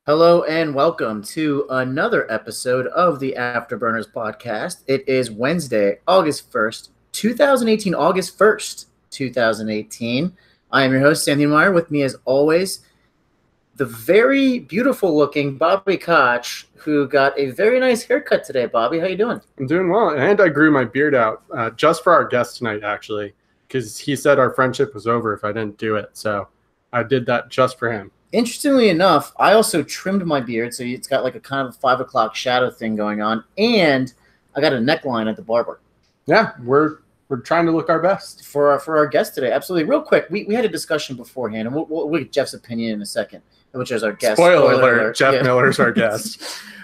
Hello and welcome to another episode of the Afterburners podcast. It is Wednesday, August 1st, 2018, August 1st, 2018. I am your host, Sandy Meyer. With me, as always, the very beautiful looking Bobby Koch, who got a very nice haircut today. Bobby, how you doing? I'm doing well, and I grew my beard out just for our guest tonight, actually, because he said our friendship was over if I didn't do it. So I did that just for him. Interestingly enough, I also trimmed my beard, so it's got like a kind of 5 o'clock shadow thing going on, and I got a neckline at the barber. Yeah, we're trying to look our best for our guest today. Absolutely. Real quick, we had a discussion beforehand, and we'll get Jeff's opinion in a second, which is our guest. Spoiler alert. Jeff Miller's our guest.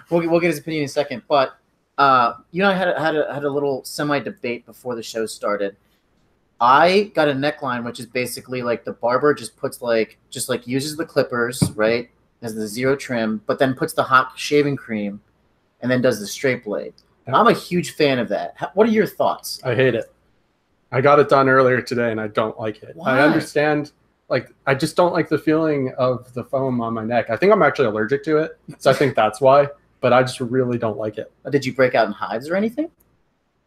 We'll get his opinion in a second, but I had a little semi debate before the show started. I got a neckline, which is basically like the barber just uses the clippers, right, as the zero trim, but then puts the hot shaving cream, and then does the straight blade. Yeah. I'm a huge fan of that. What are your thoughts? I hate it. I got it done earlier today, and I don't like it. Why? I understand. I just don't like the feeling of the foam on my neck. I think I'm actually allergic to it, so I think that's why. But I just really don't like it. Did you break out in hives or anything?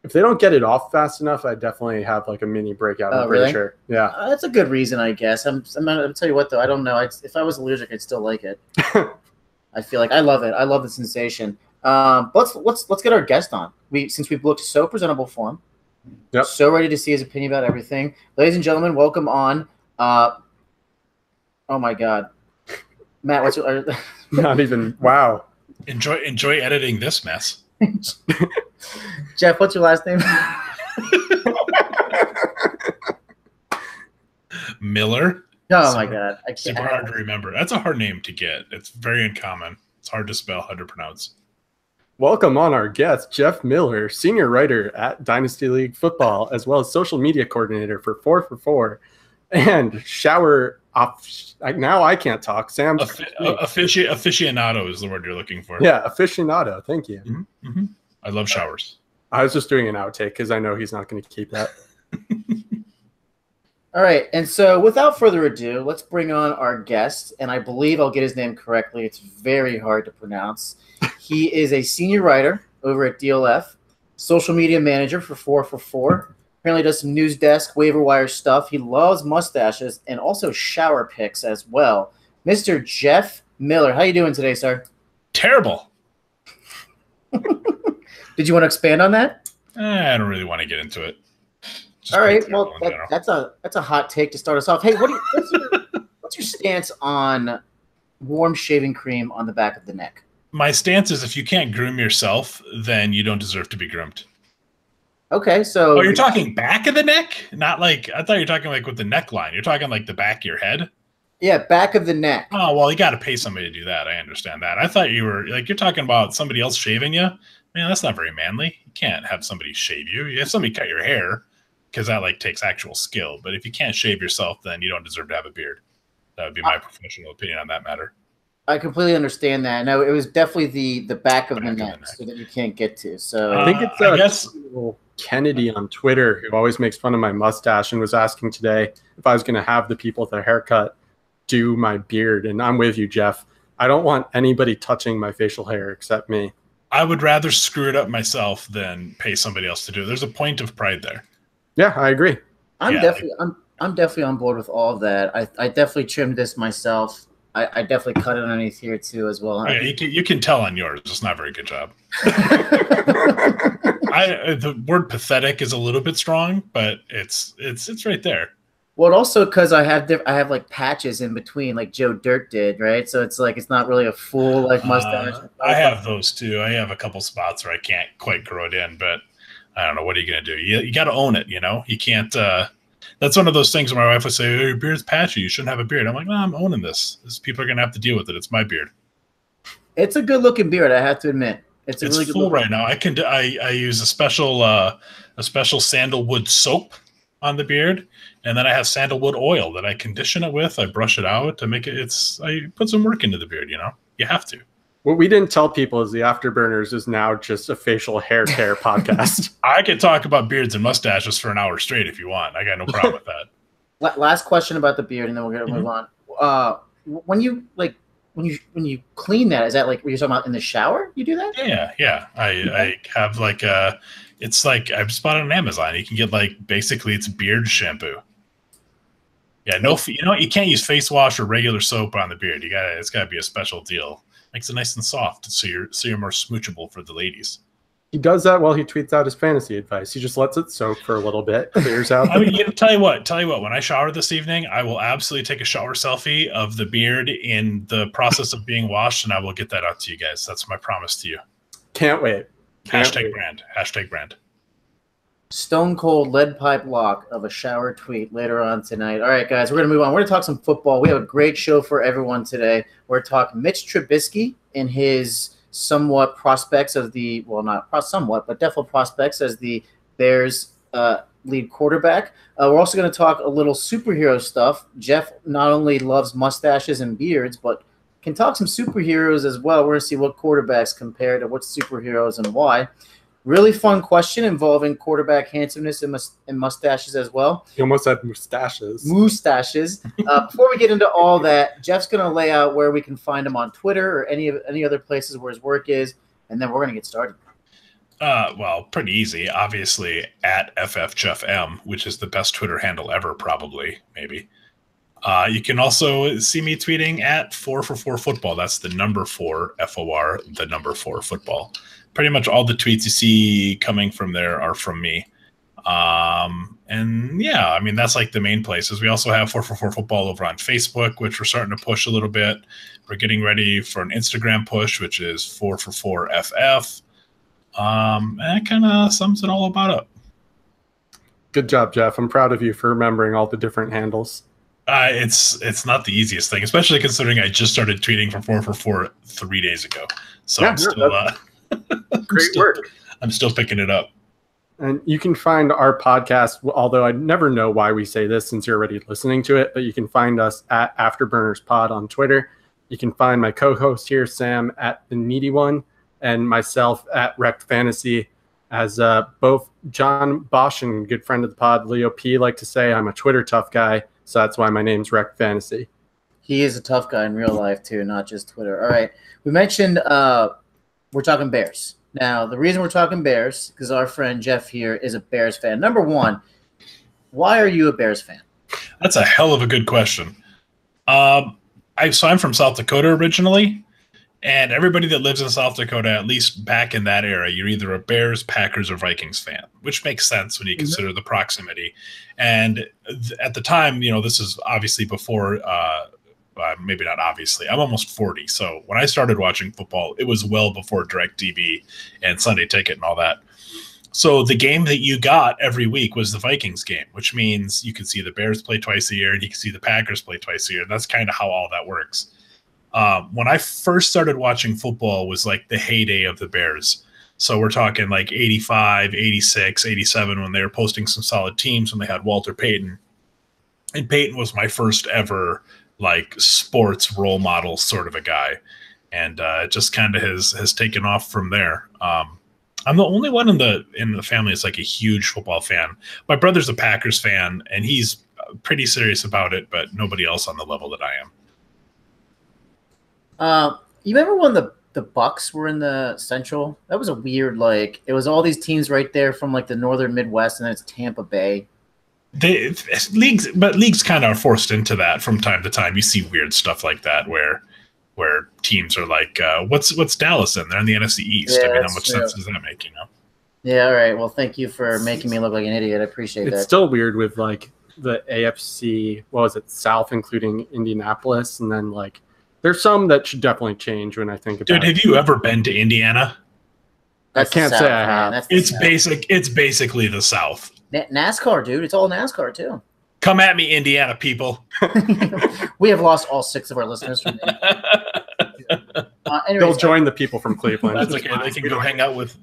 If they don't get it off fast enough, I definitely have like a mini breakout. I'm pretty sure. Yeah, that's a good reason, I guess. I'm gonna tell you what though. I don't know. If I was allergic, I'd still like it. I feel like I love it. I love the sensation. Let's get our guest on. Since we've looked so presentable for him. Yep. So ready to see his opinion about everything. Ladies and gentlemen, welcome on. Oh my God, Matt, what's your? Not even. Wow. Enjoy editing this mess. Jeff, what's your last name? Miller. Oh my God, I can't. Super hard to remember. That's a hard name to get. It's very uncommon. It's hard to spell, hard to pronounce. Welcome on our guest, Jeff Miller, senior writer at Dynasty League Football, as well as social media coordinator for 4for4, and shower off. Now I can't talk. Sam's aficionado is the word you're looking for. Yeah, aficionado. Thank you. Mm-hmm. Mm-hmm. I love showers. I was just doing an outtake because I know he's not going to keep that. All right, and so without further ado, let's bring on our guest, and I believe I'll get his name correctly. It's very hard to pronounce. He is a senior writer over at DLF, social media manager for 4for4. Apparently does some news desk, waiver wire stuff. He loves mustaches and also shower pics as well. Mr. Jeff Miller, how you doing today, sir? Terrible. Did you want to expand on that? I don't really want to get into it. All right, well, that's a hot take to start us off. Hey, what's your stance on warm shaving cream on the back of the neck? My stance is if you can't groom yourself, then you don't deserve to be groomed. Okay, so... Oh, you're talking back of the neck? Not like... I thought you were talking like with the neckline. You're talking like the back of your head? Yeah, back of the neck. Oh, well, you got to pay somebody to do that. I understand that. I thought you were... Like, you're talking about somebody else shaving you? Man, that's not very manly. You can't have somebody shave you. You have somebody cut your hair, because that, like, takes actual skill. But if you can't shave yourself, then you don't deserve to have a beard. That would be my professional opinion on that matter. I completely understand that. No, it was definitely the back of the neck so that you can't get to. So I think it's I guess Kennedy on Twitter who always makes fun of my mustache and was asking today if I was going to have the people with their haircut do my beard. And I'm with you, Jeff. I don't want anybody touching my facial hair except me. I would rather screw it up myself than pay somebody else to do it. There's a point of pride there. Yeah, I agree. I'm definitely on board with all of that. I definitely trimmed this myself. I definitely cut it underneath here too as well. Oh, yeah, you can tell on yours. It's not a very good job. The word pathetic is a little bit strong, but it's right there. Well, also because I have like patches in between, like Joe Dirt did, right? So it's like it's not really a full like mustache. I have those too. I have a couple spots where I can't quite grow it in, but I don't know. What are you gonna do? You got to own it. You know, you can't. That's one of those things where my wife would say, "Oh, your beard's patchy. You shouldn't have a beard." I'm like, "No, I'm owning this. People are gonna have to deal with it. It's my beard." It's a good looking beard, I have to admit. It's really good full right now. I use a special sandalwood soap on the beard, and then I have sandalwood oil that I condition it with. I brush it out to make it. I put some work into the beard. You know, you have to. What we didn't tell people is the Afterburners is now just a facial hair care podcast. I could talk about beards and mustaches for an hour straight if you want. I got no problem with that. Last question about the beard, and then we're gonna move on. When you like when you clean that, is that like what you're talking about in the shower? You do that? Yeah. I have like it's like I just bought it on Amazon. You can get like basically it's beard shampoo. Yeah, you can't use face wash or regular soap on the beard. It's gotta be a special deal. Makes it nice and soft, so you're more smoochable for the ladies. He does that while he tweets out his fantasy advice. He just lets it soak for a little bit, clears out. I mean, tell you what. When I shower this evening, I will absolutely take a shower selfie of the beard in the process of being washed, and I will get that out to you guys. That's my promise to you. Can't wait. Hashtag brand. Stone cold lead pipe lock of a shower tweet later on tonight. All right, guys, we're going to move on. We're going to talk some football. We have a great show for everyone today. We're talking Mitch Trubisky and his somewhat prospects of the, well, not somewhat, but definitely prospects as the Bears lead quarterback. We're also going to talk a little superhero stuff. Jeff not only loves mustaches and beards, but can talk some superheroes as well. We're going to see what quarterbacks compare to what superheroes and why. Really fun question involving quarterback handsomeness and mustaches as well. You almost said mustaches. Mustaches. Before we get into all that, Jeff's going to lay out where we can find him on Twitter or any other places where his work is, and then we're going to get started. Well, pretty easy. Obviously, at FFJeffM, which is the best Twitter handle ever, probably, maybe. You can also see me tweeting at 4for4football. That's the number 4, FOR, the number 4 football. Pretty much all the tweets you see coming from there are from me. And yeah, I mean, that's like the main places. We also have 4for4 football over on Facebook, which we're starting to push a little bit. We're getting ready for an Instagram push, which is 4for4FF. And that kind of sums it all about up. Good job, Jeff. I'm proud of you for remembering all the different handles. It's not the easiest thing, especially considering I just started tweeting from 4for4 3 days ago. So yeah, I'm still great work. I'm still picking it up. And you can find our podcast, although I never know why we say this since you're already listening to it, but you can find us at Afterburners Pod on Twitter. You can find my co-host here, Sam, at The Needy One, and myself at Wrecked Fantasy. As both John Bosch and good friend of the pod, Leo P, like to say, I'm a Twitter tough guy, so that's why my name's Wrecked Fantasy. He is a tough guy in real life, too, not just Twitter. All right. We mentioned we're talking Bears. Now, the reason we're talking Bears, because our friend Jeff here is a Bears fan. Number one, why are you a Bears fan? That's a hell of a good question. I'm from South Dakota originally, and everybody that lives in South Dakota, at least back in that era, you're either a Bears, Packers, or Vikings fan, which makes sense when you consider the proximity. And at the time, this is obviously before maybe not obviously. I'm almost 40, so when I started watching football, it was well before DirecTV and Sunday Ticket and all that. So the game that you got every week was the Vikings game, which means you could see the Bears play twice a year and you can see the Packers play twice a year. That's kind of how all that works. When I first started watching football was like the heyday of the Bears. So we're talking like 85, 86, 87 when they were posting some solid teams when they had Walter Payton. And Payton was my first ever like sports role model sort of a guy. And it just kind of has taken off from there. I'm the only one in the family that's like a huge football fan. My brother's a Packers fan, and he's pretty serious about it, but nobody else on the level that I am. You remember when the Bucks were in the Central? That was a weird, it was all these teams right there from like the northern Midwest, and then it's Tampa Bay. Leagues kind of are forced into that from time to time. You see weird stuff like that where teams are like, what's Dallas in? They're in the NFC East. Yeah, I mean, how much sense does that make, Yeah, all right. Well, thank you for making me look like an idiot. I appreciate that. It's still weird with like the AFC, South, including Indianapolis, and then like there's some that should definitely change when I think about it. Dude, have you ever been to Indiana? I can't say I have. It's basically the South. NASCAR, dude. It's all NASCAR, too. Come at me, Indiana people. We have lost all 6 of our listeners from They'll join the people from Cleveland. That's okay. They can go hang out with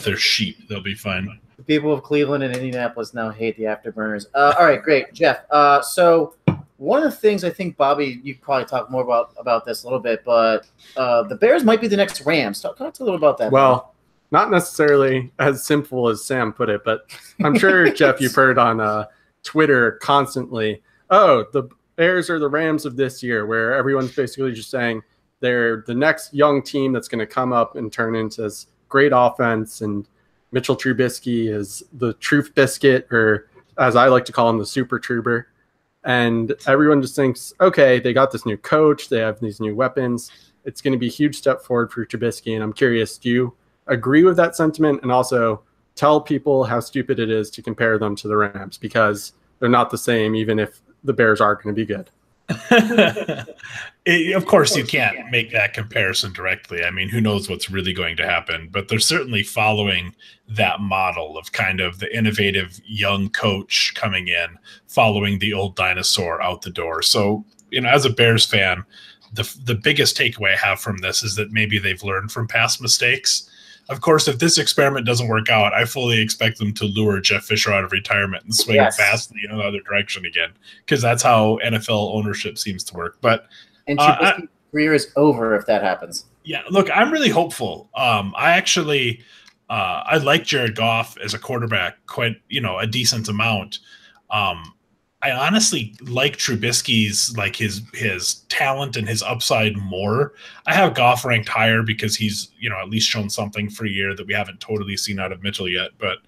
their sheep. They'll be fine. The people of Cleveland and Indianapolis now hate the Afterburners. All right, great, Jeff. So one of the things I think, Bobby, you probably talk more about this a little bit, but the Bears might be the next Rams. Talk a little about that. Well, not necessarily as simple as Sam put it, but I'm sure, Jeff, you've heard on Twitter constantly, Bears are the Rams of this year, where everyone's basically just saying they're the next young team that's going to come up and turn into this great offense. And Mitchell Trubisky is the truth biscuit, or as I like to call him, the super trooper. And everyone just thinks, okay, they got this new coach. They have these new weapons. It's going to be a huge step forward for Trubisky. And I'm curious, do you agree with that sentiment? And also tell people how stupid it is to compare them to the Rams, because they're not the same, even if the Bears are going to be good. Of course, you can't make that comparison directly. I mean, who knows what's really going to happen, but they're certainly following that model of kind of the innovative young coach coming in, following the old dinosaur out the door. So, as a Bears fan, the biggest takeaway I have from this is that maybe they've learned from past mistakes. Of course, if this experiment doesn't work out, I fully expect them to lure Jeff Fisher out of retirement and swing fastly in another direction again, because that's how NFL ownership seems to work. But Trubisky's career is over if that happens. Yeah, look, I'm really hopeful. I like Jared Goff as a quarterback quite, a decent amount. I honestly like Trubisky's, like his talent and his upside more. I have Goff ranked higher because he's, at least shown something for a year that we haven't totally seen out of Mitchell yet. But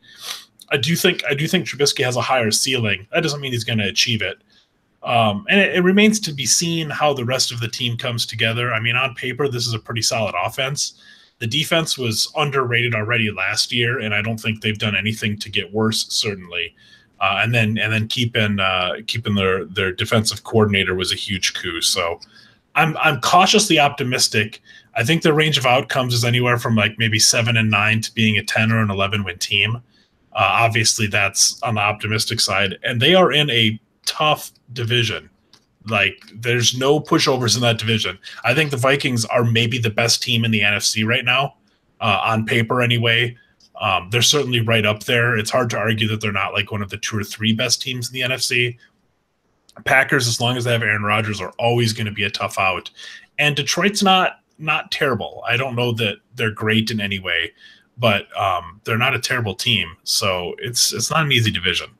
I do think Trubisky has a higher ceiling. That doesn't mean he's going to achieve it. And it remains to be seen how the rest of the team comes together. I mean, on paper, this is a pretty solid offense. The defense was underrated already last year, and I don't think they've done anything to get worse, certainly. And then keeping their defensive coordinator was a huge coup. So I'm cautiously optimistic. I think the range of outcomes is anywhere from like maybe 7-9 to being a 10 or an 11 win team. Obviously, that's on the optimistic side, and they are in a tough division. Like, there's no pushovers in that division. I think the Vikings are maybe the best team in the NFC right now, on paper anyway. They're certainly right up there. It's hard to argue that they're not like one of the 2 or 3 best teams in the NFC. Packers, as long as they have Aaron Rodgers, are always going to be a tough out. And Detroit's not terrible. I don't know that they're great in any way, but they're not a terrible team. So it's not an easy division.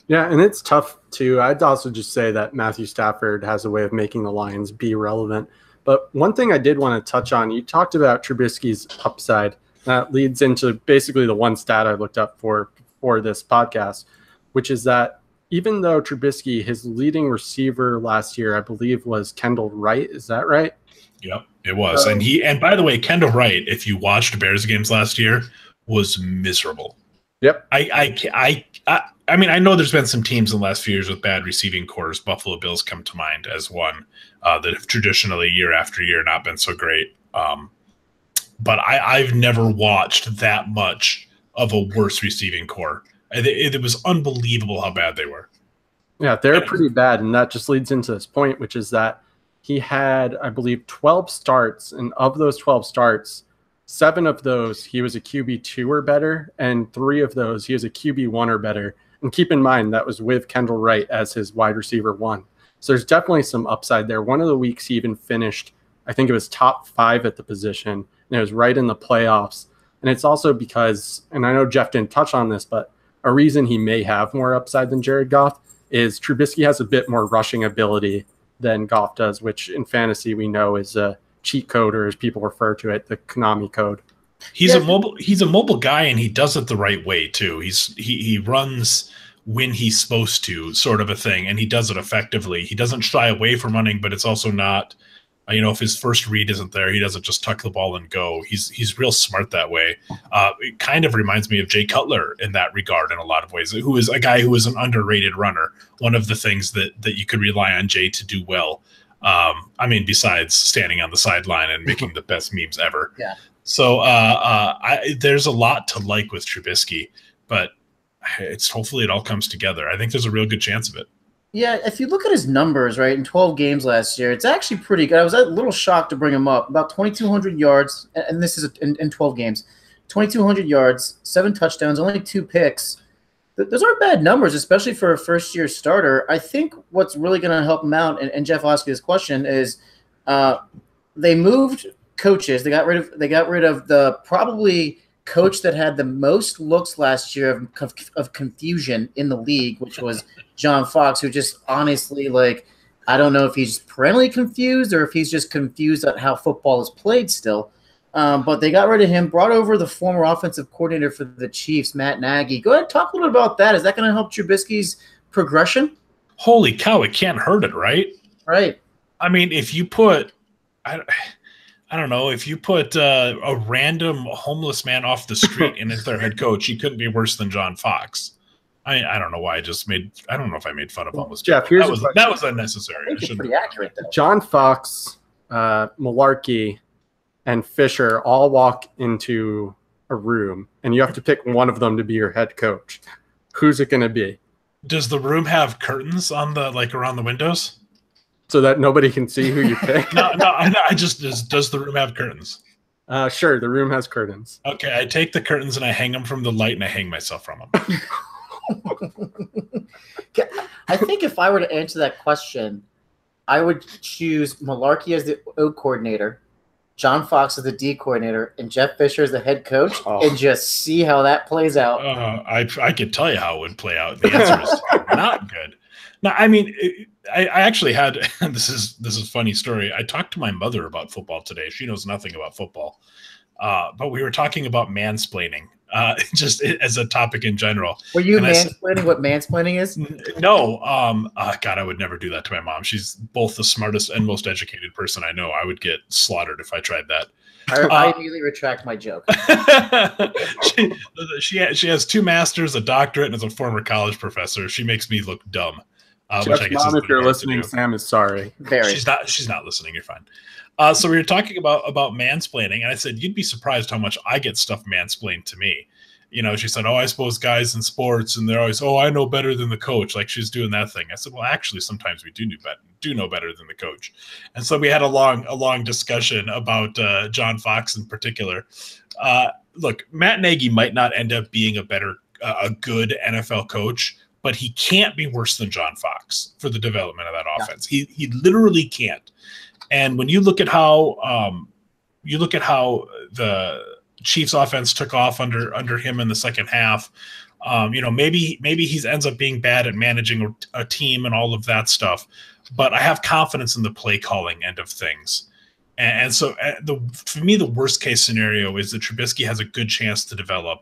Yeah, and it's tough too. I'd also just say that Matthew Stafford has a way of making the Lions be relevant. But one thing I did want to touch on, you talked about Trubisky's upside. That leads into basically the one stat I looked up for this podcast, which is that even though Trubisky, his leading receiver last year, I believe, was Kendall Wright. Is that right? Yep, it was. And by the way, Kendall Wright, if you watched Bears games last year, was miserable. Yep. I mean, I know there's been some teams in the last few years with bad receiving cores. Buffalo Bills come to mind as one that have traditionally year after year not been so great. But I've never watched that much of a worse receiving core. It was unbelievable how bad they were. Yeah, they're pretty bad, and that just leads into this point, which is that he had, I believe, 12 starts, and of those 12 starts, 7 of those he was a QB2 or better, and 3 of those he was a QB1 or better. And keep in mind, that was with Kendall Wright as his wide receiver 1. So there's definitely some upside there. One of the weeks he even finished, I think it was top 5 at the position, and it was right in the playoffs. And it's also because, and I know Jeff didn't touch on this, but a reason he may have more upside than Jared Goff is Trubisky has a bit more rushing ability than Goff does, which in fantasy we know is a cheat code, or as people refer to it, the Konami code. He's a mobile guy, and he does it the right way too. He runs when he's supposed to, sort of a thing, and he does it effectively. He doesn't shy away from running, but it's also not, if his first read isn't there, he doesn't just tuck the ball and go. He's real smart that way. It kind of reminds me of Jay Cutler in that regard in a lot of ways, who is a guy who is an underrated runner. One of the things that you could rely on Jay to do well. Besides standing on the sideline and making the best memes ever. Yeah. So there's a lot to like with Trubisky, but hopefully it all comes together. I think there's a real good chance of it. Yeah, if you look at his numbers, right, in 12 games last year, it's actually pretty good. I was a little shocked to bring him up. About 2,200 yards, and this is in 12 games. 2,200 yards, 7 touchdowns, only 2 picks. Those aren't bad numbers, especially for a first-year starter. I think what's really going to help him out, and Jeff asked this question, is they moved coaches. They got rid of the probably coach that had the most looks last year of confusion in the league, which was John Fox, who just honestly, like, I don't know if he's perennially confused or if he's just confused at how football is played still. But they got rid of him, brought over the former offensive coordinator for the Chiefs, Matt Nagy. Go ahead, talk a little bit about that. Is that going to help Trubisky's progression? Holy cow, it can't hurt it, right? Right. I mean, if you put I don't know, if you put a random homeless man off the street and as their head coach, he couldn't be worse than John Fox. I don't know why I don't know if I made fun of homeless Jeff, people. That was unnecessary. I think it's pretty accurate, though. John Fox, Malarkey, and Fisher all walk into a room, and you have to pick one of them to be your head coach. Who's it going to be? Does the room have curtains on around the windows? So that nobody can see who you pick? No, does the room have curtains? Sure, the room has curtains. Okay, I take the curtains and I hang them from the light and I hang myself from them. I think if I were to answer that question, I would choose Malarkey as the O coordinator, John Fox as the D coordinator, and Jeff Fisher as the head coach, and just see how that plays out. I could tell you how it would play out. The answer is not good. No, I mean, I actually had this is a funny story. I talked to my mother about football today. She knows nothing about football, but we were talking about mansplaining. Just as a topic in general. Were you mansplaining what mansplaining is? No. God, I would never do that to my mom. She's both the smartest and most educated person I know. I would get slaughtered if I tried that. I immediately retract my joke. She has 2 masters, a doctorate, and is a former college professor. She makes me look dumb. Which I guess mom, if you're listening, Sam is sorry. Very. She's not listening. You're fine. So we were talking about mansplaining, and I said, you'd be surprised how much I get stuff mansplained to me. You know, she said, oh, I suppose guys in sports, and they're always, oh, I know better than the coach. Like she's doing that thing. I said, well, actually, sometimes we do know better than the coach. And so we had a long discussion about John Fox in particular. Look, Matt Nagy might not end up being a good NFL coach, but he can't be worse than John Fox for the development of that offense. Yeah. He literally can't. And when you look at how the Chiefs offense took off under him in the second half, maybe he ends up being bad at managing a team and all of that stuff. But I have confidence in the play calling end of things. And so for me, the worst case scenario is that Trubisky has a good chance to develop.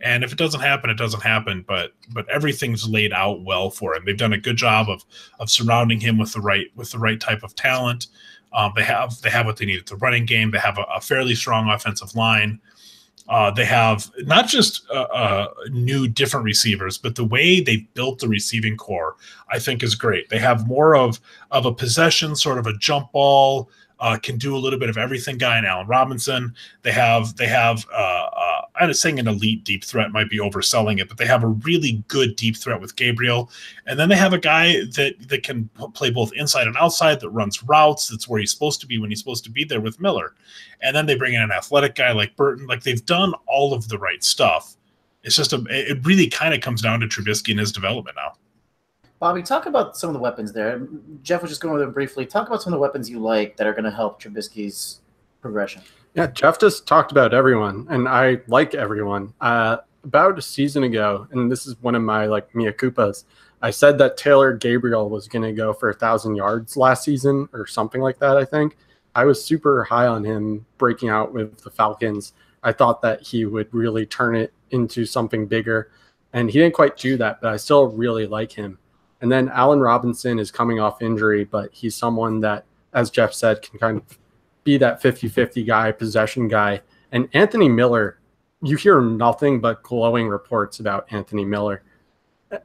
And if it doesn't happen, it doesn't happen. But everything's laid out well for him. They've done a good job of surrounding him with the right type of talent. They have what they need at the running game. They have a fairly strong offensive line. They have not just new different receivers, but the way they've built the receiving core, I think, is great. They have more of a possession, sort of a jump ball, can do a little bit of everything guy in Allen Robinson. They have I was saying an elite deep threat might be overselling it, but they have a really good deep threat with Gabriel. And then they have a guy that can play both inside and outside, that runs routes. That's where he's supposed to be when he's supposed to be there with Miller. And then they bring in an athletic guy like Burton. Like, they've done all of the right stuff. It's just it really kind of comes down to Trubisky and his development now. Bobby, talk about some of the weapons there. Jeff was just going over them briefly. Talk about some of the weapons you like that are going to help Trubisky's progression. Yeah, Jeff just talked about everyone, and I like everyone. About a season ago, and this is one of my mea culpas, I said that Taylor Gabriel was going to go for 1,000 yards last season or something like that, I think. I was super high on him breaking out with the Falcons. I thought that he would really turn it into something bigger, and he didn't quite do that, but I still really like him. And then Allen Robinson is coming off injury, but he's someone that, as Jeff said, can kind of be that 50-50 guy, possession guy. And Anthony Miller, you hear nothing but glowing reports about Anthony Miller.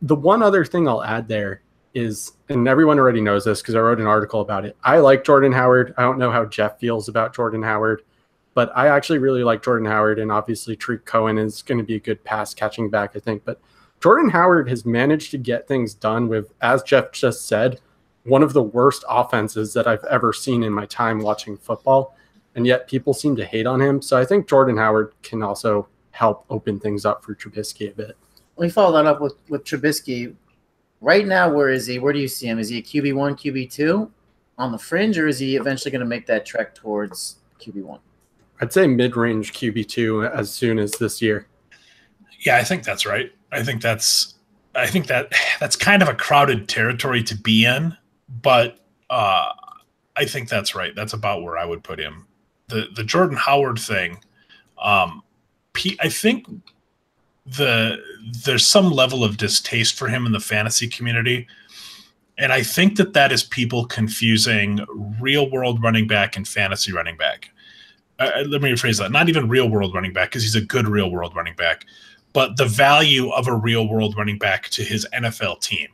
The one other thing I'll add there is, and everyone already knows this because I wrote an article about it, I like Jordan Howard. I don't know how Jeff feels about Jordan Howard, but I actually really like Jordan Howard, and obviously Tariq Cohen is going to be a good pass catching back, I think. But Jordan Howard has managed to get things done with, as Jeff just said, one of the worst offenses that I've ever seen in my time watching football, and yet people seem to hate on him. So I think Jordan Howard can also help open things up for Trubisky a bit. Let me follow that up with Trubisky. Right now, where is he? Where do you see him? Is he a QB1, QB2 on the fringe, or is he eventually going to make that trek towards QB1? I'd say mid-range QB2 as soon as this year. Yeah, I think that's right. I think that's kind of a crowded territory to be in, but I think that's right. That's about where I would put him. The Jordan Howard thing, I think there's some level of distaste for him in the fantasy community. And I think that is people confusing real world running back and fantasy running back. Let me rephrase that. Not even real world running back, because he's a good real world running back, but the value of a real world running back to his NFL team.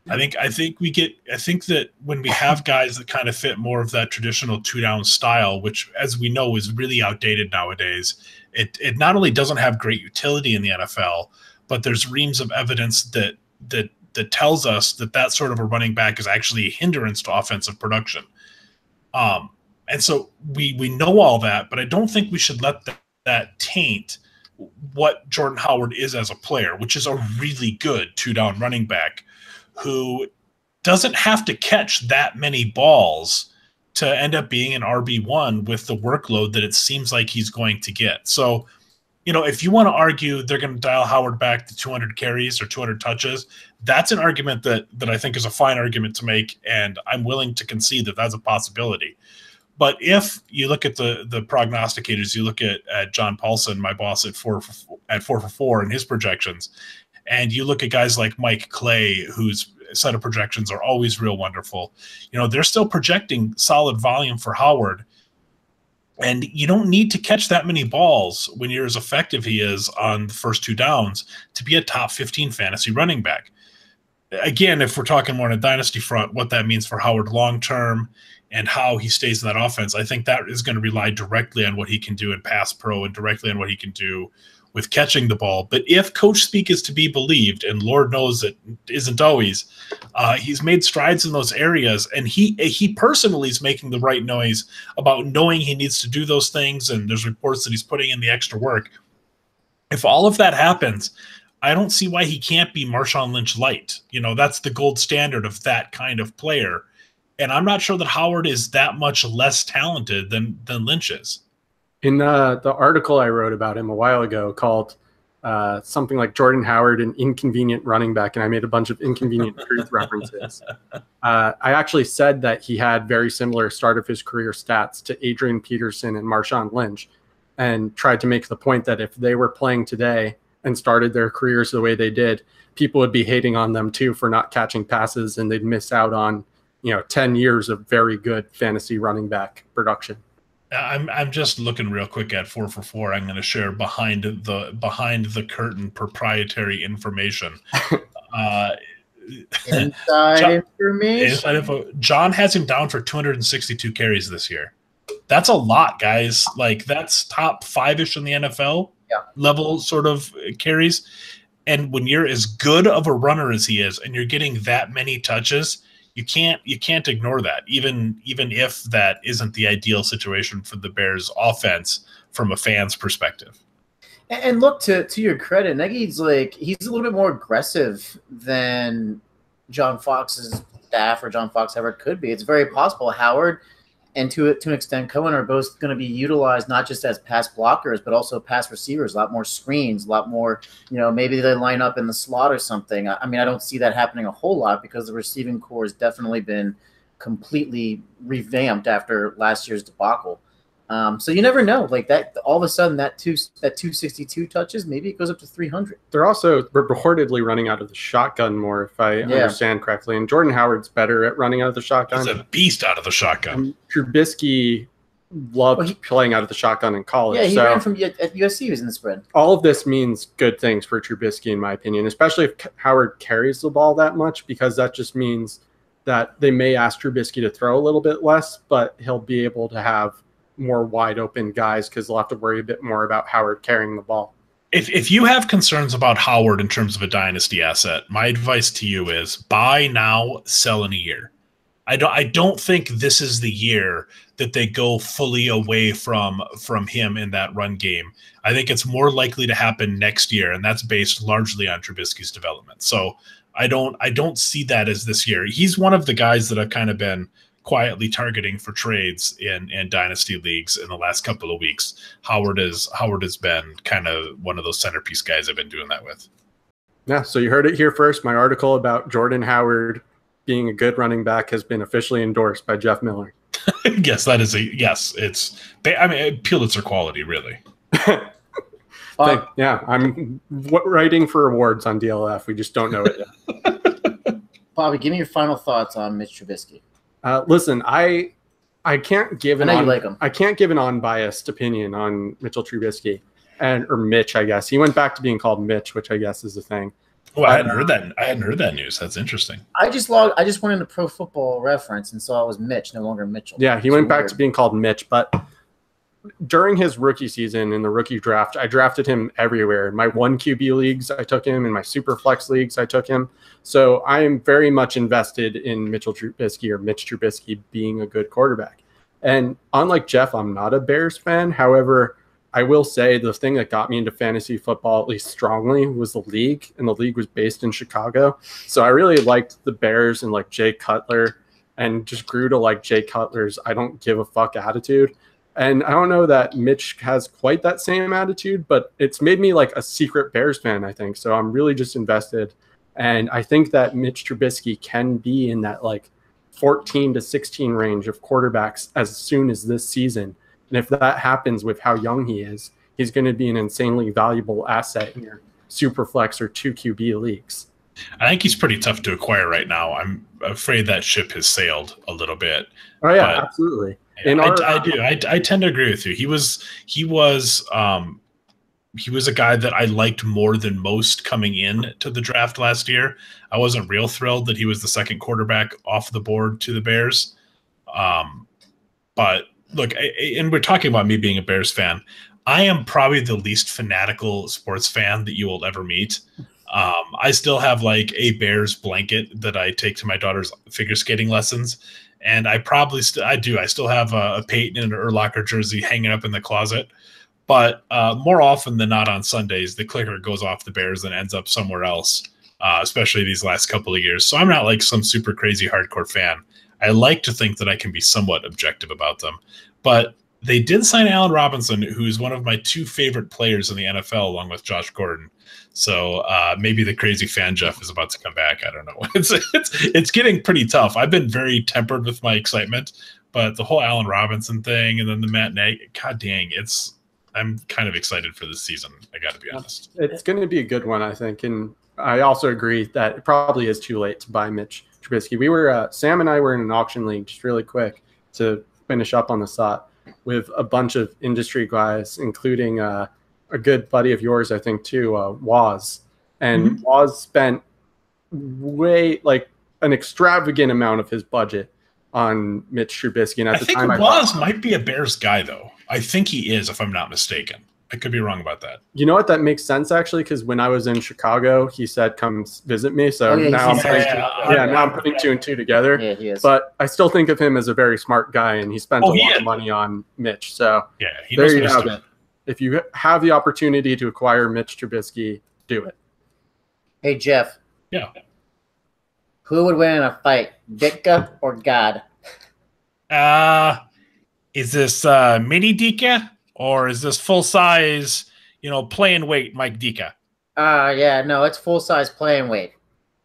I think that when we have guys that kind of fit more of that traditional 2-down style, which, as we know, is really outdated nowadays, it not only doesn't have great utility in the NFL, but there's reams of evidence that tells us that sort of a running back is actually a hindrance to offensive production. And so we know all that, but I don't think we should let that taint what Jordan Howard is as a player, which is a really good 2-down running back who doesn't have to catch that many balls to end up being an RB1 with the workload that it seems like he's going to get. So, if you want to argue they're going to dial Howard back to 200 carries or 200 touches, that's an argument that I think is a fine argument to make, and I'm willing to concede that that's a possibility. But if you look at the prognosticators, you look at John Paulson, my boss at 4 for 4 and his projections, and you look at guys like Mike Clay, whose set of projections are always real wonderful. They're still projecting solid volume for Howard. And you don't need to catch that many balls when you're as effective he is on the first 2 downs to be a top 15 fantasy running back. Again, if we're talking more on a dynasty front, what that means for Howard long-term and how he stays in that offense, I think that is going to rely directly on what he can do in pass pro and directly on what he can do with catching the ball. But if coach speak is to be believed, and Lord knows it isn't always, he's made strides in those areas, and he personally is making the right noise about knowing he needs to do those things, and there's reports that he's putting in the extra work. If all of that happens, I don't see why he can't be Marshawn Lynch light. That's the gold standard of that kind of player. And I'm not sure that Howard is that much less talented than Lynch is. In the article I wrote about him a while ago called something like Jordan Howard, an inconvenient running back, and I made a bunch of inconvenient truth references. I actually said that he had very similar start of his career stats to Adrian Peterson and Marshawn Lynch, and tried to make the point that if they were playing today and started their careers the way they did, people would be hating on them too for not catching passes, and they'd miss out on 10 years of very good fantasy running back production. I'm just looking real quick at 4 for 4. I'm going to share behind the curtain proprietary information. Inside information. John has him down for 262 carries this year. That's a lot, guys. Like, that's top 5-ish in the NFL level sort of carries. And when you're as good of a runner as he is, and you're getting that many touches, you can't ignore that, even if that isn't the ideal situation for the Bears offense from a fan's perspective. And look, to your credit, Nagy's he's a little bit more aggressive than John Fox's staff or John Fox ever could be. It's very possible Howard and to an extent Cohen are both going to be utilized not just as pass blockers, but also pass receivers, a lot more screens, a lot more, maybe they line up in the slot or something. I mean, I don't see that happening a whole lot because the receiving core has definitely been completely revamped after last year's debacle. So you never know, like that. All of a sudden, that 262 touches, maybe it goes up to 300. They're also reportedly running out of the shotgun more, if I understand correctly. And Jordan Howard's better at running out of the shotgun. He's a beast out of the shotgun. Trubisky loved playing out of the shotgun in college. Yeah, he ran from at USC. He was in the spread. All of this means good things for Trubisky, in my opinion, especially if Howard carries the ball that much, because that just means that they may ask Trubisky to throw a little bit less, but he'll be able to have more wide open guys because they'll have to worry a bit more about Howard carrying the ball. If you have concerns about Howard in terms of a dynasty asset, my advice to you is buy now, sell in a year. I don't think this is the year that they go fully away from him in that run game. I think it's more likely to happen next year, and that's based largely on Trubisky's development. So I don't see that as this year. He's one of the guys that I've kind of been quietly targeting for trades in dynasty leagues in the last couple of weeks. Howard has been kind of one of those centerpiece guys I've been doing that with. Yeah, so you heard it here first. My article about Jordan Howard being a good running back has been officially endorsed by Jeff Miller. Yes, that is it's Pulitzer quality, really. Yeah, I'm writing for awards on DLF. We just don't know it yet. Bobby, give me your final thoughts on Mitch Trubisky. Listen, I can't give I know you like him. I can't give an unbiased opinion on Mitchell Trubisky or Mitch. I guess he went back to being called Mitch, which I guess is a thing. Oh, I hadn't heard that. I hadn't heard that news. That's interesting. I just went into Pro Football Reference and saw it was Mitch, no longer Mitchell. Yeah, he went back to being called Mitch, but during his rookie season in the rookie draft, I drafted him everywhere. In my 1 QB leagues, I took him. In my super flex leagues, I took him. So I am very much invested in Mitchell Trubisky or Mitch Trubisky being a good quarterback. And unlike Jeff, I'm not a Bears fan. However, I will say the thing that got me into fantasy football, at least strongly, was the league. And the league was based in Chicago. So I really liked the Bears and like Jay Cutler and just grew to like Jay Cutler's I don't give a fuck attitude. And I don't know that Mitch has quite that same attitude, but it's made me like a secret Bears fan, I think. So I'm really just invested. And I think that Mitch Trubisky can be in that like 14 to 16 range of quarterbacks as soon as this season. And if that happens with how young he is, he's going to be an insanely valuable asset in your super flex or 2 QB leagues. I think he's pretty tough to acquire right now. I'm afraid that ship has sailed a little bit. Oh yeah, absolutely. I tend to agree with you. He was a guy that I liked more than most coming in to the draft last year. I wasn't real thrilled that he was the second quarterback off the board to the Bears. But look, and we're talking about me being a Bears fan. I am probably the least fanatical sports fan that you will ever meet. I still have like a Bears blanket that I take to my daughter's figure skating lessons. And I probably I still have a Peyton and an Urlacher jersey hanging up in the closet. But more often than not on Sundays, the clicker goes off the Bears and ends up somewhere else, especially these last couple of years. So I'm not like some super crazy hardcore fan. I like to think that I can be somewhat objective about them. But they did sign Allen Robinson, who's one of my 2 favorite players in the NFL, along with Josh Gordon. So maybe the crazy fan Jeff is about to come back. I don't know. It's getting pretty tough. I've been very tempered with my excitement, but the whole Allen Robinson thing and then the Matt Nagy, god dang, I'm kind of excited for this season. I got to be honest. It's going to be a good one, I think. And I also agree that it probably is too late to buy Mitch Trubisky. We were Sam and I were in an auction league, just really quick to finish up on the thought, with a bunch of industry guys, including a good buddy of yours, I think, too, Waz. And Waz spent like an extravagant amount of his budget on Mitch Trubisky. And at the time, Waz might be a Bears guy, though. I think he is, if I'm not mistaken. I could be wrong about that. You know what? That makes sense, actually, because when I was in Chicago, he said, come visit me. So now I'm putting 2 and 2 together. Yeah, he is. But I still think of him as a very smart guy, and he spent a lot of money on Mitch. So yeah, there you have it. If you have the opportunity to acquire Mitch Trubisky, do it. Hey, Jeff. Yeah. Who would win in a fight, Ditka or God? Is this mini Dika or is this full size, playing weight Mike Dika? Yeah, no, it's full size playing weight.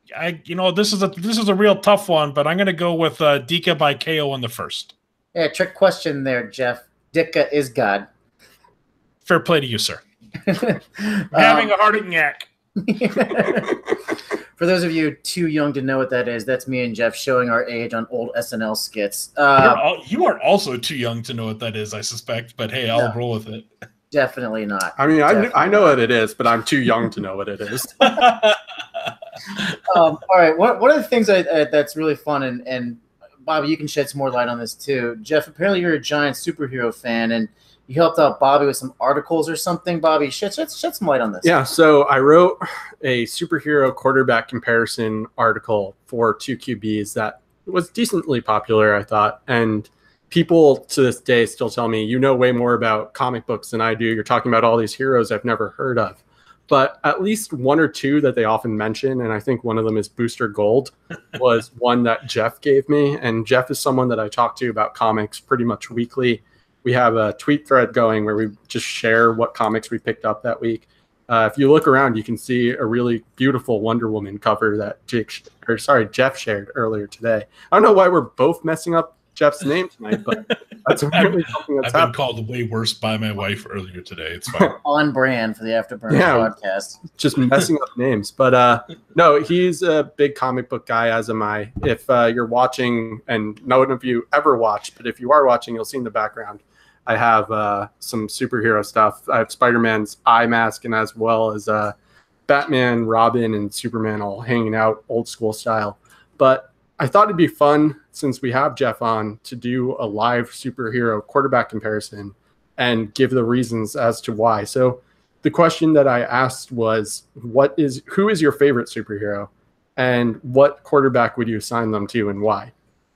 This is a real tough one, but I'm gonna go with Dika by KO in the first. Yeah, trick question there, Jeff. Ditka is God. Fair play to you, sir. I'm having a heart attack. For those of you too young to know what that is, that's me and Jeff showing our age on old SNL skits. You are also too young to know what that is, I suspect. But hey, I'll roll with it. Definitely not. I mean, I know what it is, but I'm too young to know what it is. All right. One of the things that's really fun, and Bobby, you can shed some more light on this too. Jeff, apparently you're a giant superhero fan, and you helped out Bobby with some articles or something. Bobby, shed some light on this. Yeah, so I wrote a superhero quarterback comparison article for 2 QBs that was decently popular, I thought. And people to this day still tell me, you know way more about comic books than I do. You're talking about all these heroes I've never heard of. but at least one or two that they often mention, and I think one of them is Booster Gold, was one that Jeff gave me. And Jeff is someone that I talk to about comics pretty much weekly. We have a tweet thread going where we just share what comics we picked up that week. If you look around, you can see a really beautiful Wonder Woman cover that Jeff shared earlier today. I don't know why we're both messing up Jeff's name tonight, but that's really something that's I've been called way worse by my wife earlier today. It's fine. On brand for the Afterburners podcast. Just messing up names. But no, he's a big comic book guy, as am I. If you're watching, and none of you ever watched, but if you are watching, you'll see in the background, I have some superhero stuff. I have Spider-Man's eye mask, and as well as Batman, Robin, and Superman all hanging out old school style. But I thought it'd be fun, since we have Jeff on, to do a live superhero quarterback comparison and give the reasons as to why. So the question that I asked was, who is your favorite superhero, and what quarterback would you assign them to, and why?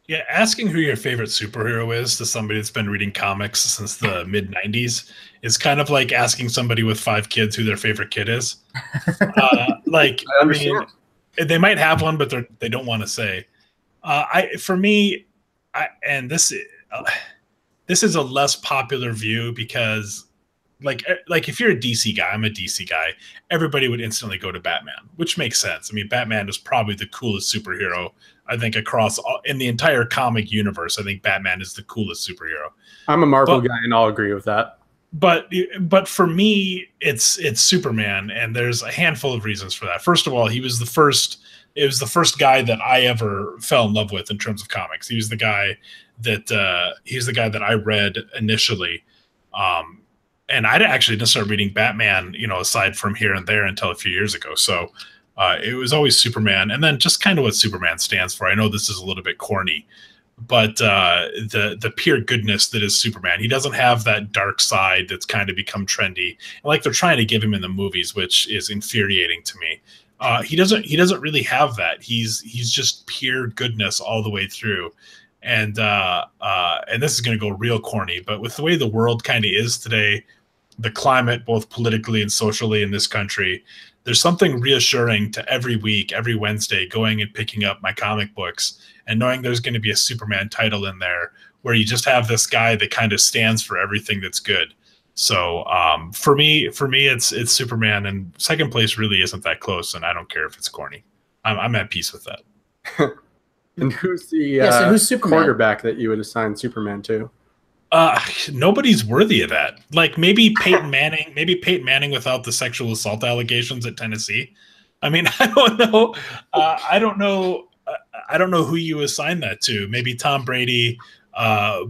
Yeah, asking who your favorite superhero is to somebody that's been reading comics since the mid-90s is kind of like asking somebody with 5 kids who their favorite kid is. I mean, they might have one, but they don't want to say. This is a less popular view because, like if you're a DC guy, I'm a DC guy, everybody would instantly go to Batman, which makes sense. I mean, Batman is probably the coolest superhero, I think, in the entire comic universe. I think Batman is the coolest superhero. I'm a Marvel guy, and I'll agree with that. But for me, it's Superman, and there's a handful of reasons for that. First of all, it was the first guy that I ever fell in love with in terms of comics. He was the guy that I read initially. And I actually didn't start reading Batman, aside from here and there, until a few years ago. So it was always Superman, and then just kind of what Superman stands for. I know this is a little bit corny, but the pure goodness that is Superman. He doesn't have that dark side that's kind of become trendy, like they're trying to give him in the movies, which is infuriating to me. He doesn't really have that. He's just pure goodness all the way through. And this is going to go real corny, but with the way the world kind of is today, the climate, both politically and socially in this country, there's something reassuring to every week, every Wednesday, going and picking up my comic books and knowing there's going to be a Superman title in there where you just have this guy that kind of stands for everything that's good. So for me, it's Superman, and second place really isn't that close, and I don't care if it's corny. I'm at peace with that. And who's the quarterback that you would assign Superman to? Nobody's worthy of that. Like maybe Peyton Manning, without the sexual assault allegations at Tennessee. I mean, I don't know. I don't know who you assign that to. Maybe Tom Brady,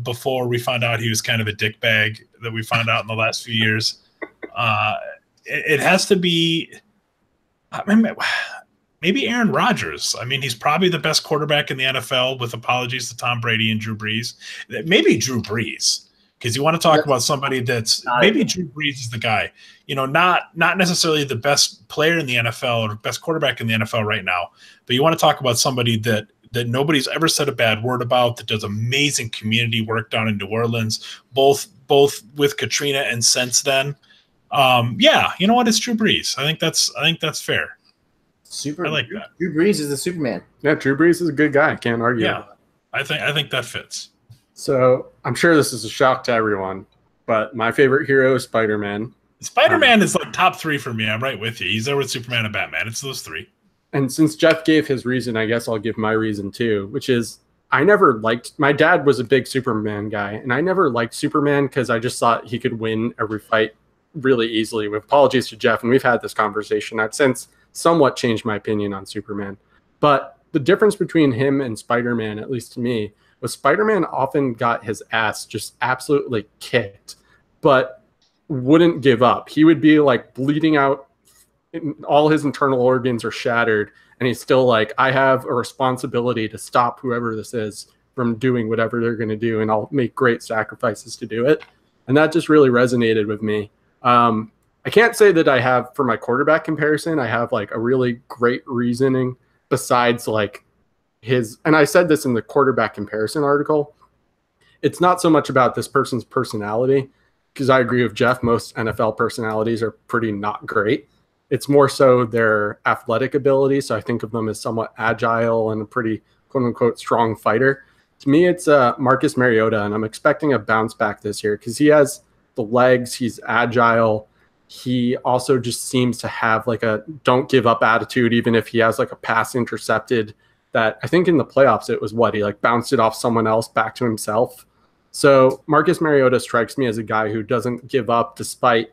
before we found out he was kind of a dickbag that we found out in the last few years. It has to be, maybe Aaron Rodgers. I mean, he's probably the best quarterback in the NFL, with apologies to Tom Brady and Drew Brees. Maybe Drew Brees, because you want to talk about somebody that's maybe Drew Brees is the guy. Not necessarily the best player in the NFL or best quarterback in the NFL right now, but you want to talk about somebody that nobody's ever said a bad word about, that does amazing community work down in New Orleans, both with Katrina and since then. Yeah, you know what? It's Drew Brees. I think that's fair. I like that. Drew Brees is the Superman. Yeah, Drew Brees is a good guy. I can't argue. Yeah, I think that fits. So I'm sure this is a shock to everyone, but my favorite hero is Spider-Man. Spider-Man is like top 3 for me. I'm right with you. He's there with Superman and Batman. It's those 3. And since Jeff gave his reason, I guess I'll give my reason too, which is my dad was a big Superman guy, and I never liked Superman because I just thought he could win every fight really easily. With apologies to Jeff, and we've had this conversation. I've since somewhat changed my opinion on Superman. But the difference between him and Spider-Man, at least to me, was Spider-Man often got his ass just absolutely kicked, but wouldn't give up. He would be like bleeding out, all his internal organs are shattered, and he's still like, I have a responsibility to stop whoever this is from doing whatever they're going to do, and I'll make great sacrifices to do it. And that just really resonated with me. I can't say that I have, for my quarterback comparison, I have like a really great reasoning besides like his, and I said this in the quarterback comparison article. It's not so much about this person's personality, because I agree with Jeff, most NFL personalities are pretty not great. It's more so their athletic ability. So I think of them as somewhat agile and a pretty quote unquote strong fighter. To me, it's Marcus Mariota, and I'm expecting a bounce back this year because he has the legs, he's agile. He also just seems to have like a don't give up attitude, even if he has like a pass intercepted that I think in the playoffs, it was what he like bounced it off someone else back to himself. So Marcus Mariota strikes me as a guy who doesn't give up despite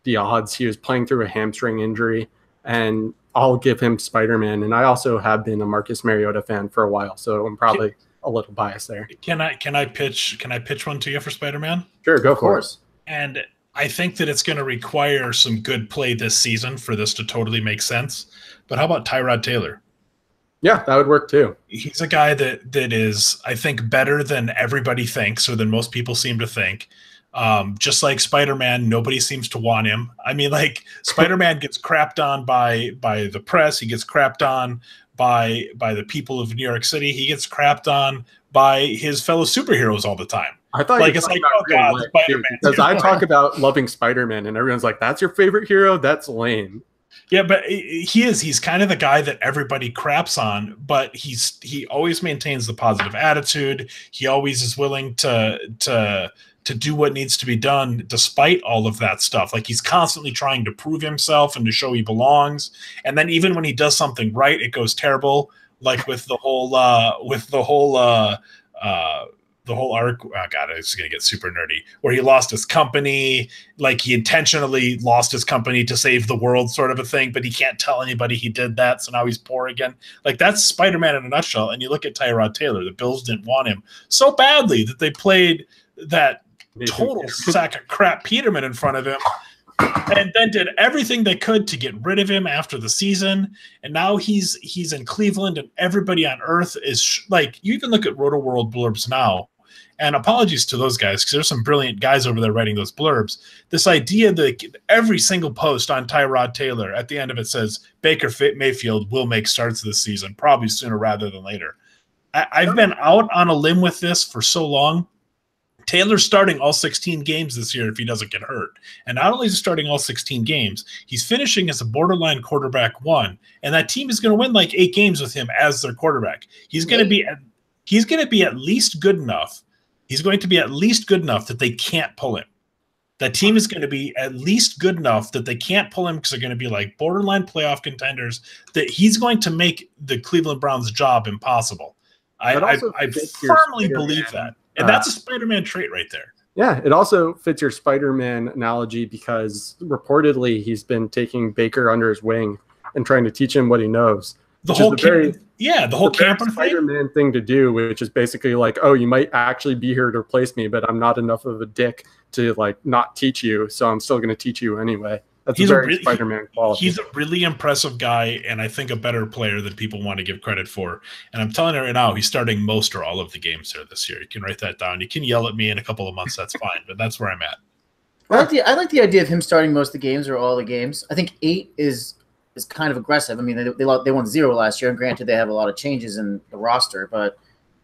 the odds. He was playing through a hamstring injury, and I'll give him Spider-Man. And I also have been a Marcus Mariota fan for a while, so I'm probably a little biased there. Can I pitch one to you for Spider-Man? Sure, go for it. And I think that it's going to require some good play this season for this to totally make sense. But how about Tyrod Taylor? Yeah, that would work too. He's a guy that is, I think, better than everybody thinks, or than most people seem to think. Just like Spider-Man, nobody seems to want him. I mean, like Spider-Man gets crapped on by the press. He gets crapped on by the people of New York City. He gets crapped on by his fellow superheroes all the time. I thought like it's like, oh god, Spider-Man. Because I talk about loving Spider-Man, and everyone's like, "That's your favorite hero? That's lame." Yeah, but he's kind of the guy that everybody craps on, but he always maintains the positive attitude. He always is willing to do what needs to be done despite all of that stuff. Like he's constantly trying to prove himself and to show he belongs. And then even when he does something right, it goes terrible. Like with the whole arc. Oh god, it's gonna get super nerdy. Where he lost his company, like he intentionally lost his company to save the world, sort of a thing. But he can't tell anybody he did that, so now he's poor again. Like that's Spider-Man in a nutshell. And you look at Tyrod Taylor. The Bills didn't want him so badly that they played that total sack of crap Peterman in front of him, and then did everything they could to get rid of him after the season. And now he's in Cleveland, and everybody on earth is like, you even look at Roto World blurbs now. And apologies to those guys because there's some brilliant guys over there writing those blurbs. This idea that every single post on Tyrod Taylor at the end of it says Baker Mayfield will make starts this season, probably sooner rather than later. I've been out on a limb with this for so long. Taylor's starting all 16 games this year if he doesn't get hurt. And not only is he starting all 16 games, he's finishing as a borderline quarterback one. And that team is going to win like 8 games with him as their quarterback. He's going to be at least good enough. He's going to be at least good enough that they can't pull him. That team is going to be at least good enough that they can't pull him because they're going to be like borderline playoff contenders, that he's going to make the Cleveland Browns' job impossible. I firmly believe that. And that's a Spider-Man trait right there. Yeah, it also fits your Spider-Man analogy because reportedly he's been taking Baker under his wing and trying to teach him what he knows. The whole camper Spider-Man thing to do, which is basically like, oh, you might actually be here to replace me, but I'm not enough of a dick to like not teach you, so I'm still going to teach you anyway. That's a very Spider-Man quality. He's a really impressive guy, and I think a better player than people want to give credit for. And I'm telling you right now, he's starting most or all of the games there this year. You can write that down. You can yell at me in a couple of months. That's fine, but that's where I'm at. I like the idea of him starting most of the games or all the games. I think 8 is kind of aggressive. I mean, they won 0 last year, and granted, they have a lot of changes in the roster, but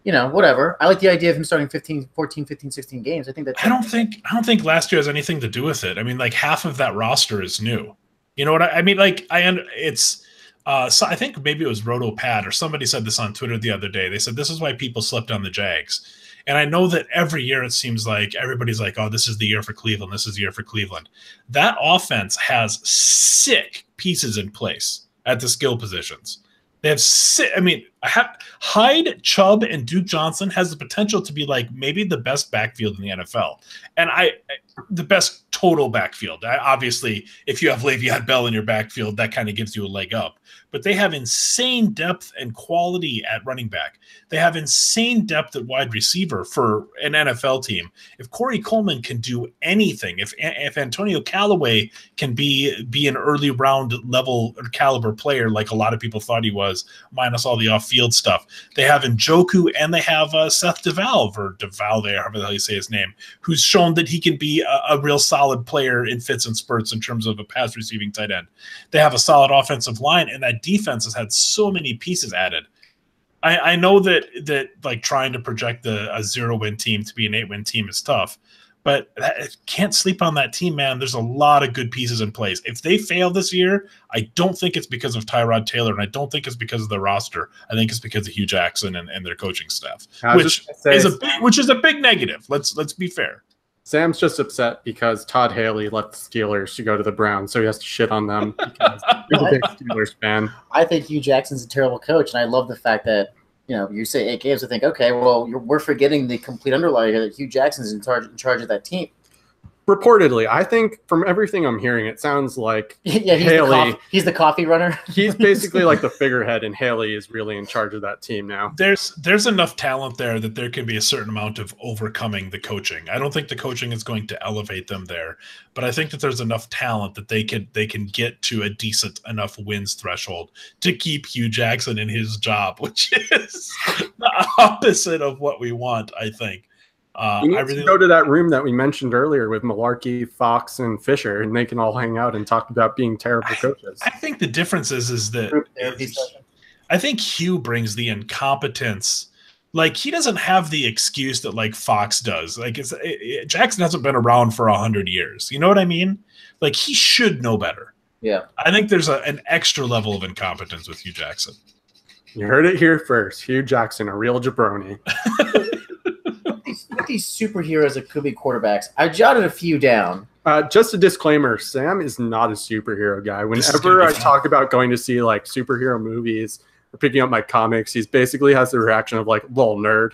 whatever. I like the idea of him starting 14, 15, 16 games. I don't think last year has anything to do with it. I mean, like half of that roster is new. You know what I mean? Like so I think maybe it was RotoPad or somebody said this on Twitter the other day. They said this is why people slept on the Jags. And I know that every year it seems like everybody's like, oh, this is the year for Cleveland. This is the year for Cleveland. That offense has sick pieces in place at the skill positions. They have Hyde, Chubb, and Duke Johnson has the potential to be like maybe the best backfield in the NFL. And the best total backfield. Obviously, if you have Le'Veon Bell in your backfield, that kind of gives you a leg up. But they have insane depth and quality at running back. They have insane depth at wide receiver for an NFL team. If Corey Coleman can do anything, if Antonio Callaway can be an early round level or caliber player like a lot of people thought he was, minus all the off-field stuff, they have Njoku and they have Seth DeValve, however the hell you say his name, who's shown that he can be a real solid player in fits and spurts in terms of a pass receiving tight end. They have a solid offensive line, and that defense has had so many pieces added. I know that like trying to project a 0-win team to be an 8-win team is tough, But can't sleep on that team, man. There's a lot of good pieces in place. If they fail this year, I don't think it's because of Tyrod Taylor, and I don't think it's because of their roster. I think it's because of Hugh Jackson and their coaching staff, which is a big negative. Let's be fair. Sam's just upset because Todd Haley left the Steelers to go to the Browns, so he has to shit on them because he's a big Steelers fan. I think Hugh Jackson's a terrible coach, and I love the fact that you say 8 games. I think, okay, well, we're forgetting the complete underlying that Hugh Jackson's in charge of that team. Reportedly, I think from everything I'm hearing, it sounds like Haley. He's the coffee runner. He's basically like the figurehead, and Haley is really in charge of that team now. There's enough talent there that there can be a certain amount of overcoming the coaching. I don't think the coaching is going to elevate them there, but I think that there's enough talent that they can get to a decent enough wins threshold to keep Hugh Jackson in his job, which is the opposite of what we want, I think. We need to go to that room that we mentioned earlier with Malarkey, Fox, and Fisher, and they can all hang out and talk about being terrible coaches. I think the difference is that I think Hugh brings the incompetence. Like, he doesn't have the excuse that like Fox does. Like, Jackson hasn't been around for 100 years. You know what I mean? Like, he should know better. Yeah, I think there's an extra level of incompetence with Hugh Jackson. You heard it here first. Hugh Jackson, a real jabroni. What these superheroes that could be quarterbacks? I jotted a few down. Just a disclaimer: Sam is not a superhero guy. Whenever I talk about going to see like superhero movies or picking up my comics, he basically has the reaction of like, "Lol, nerd."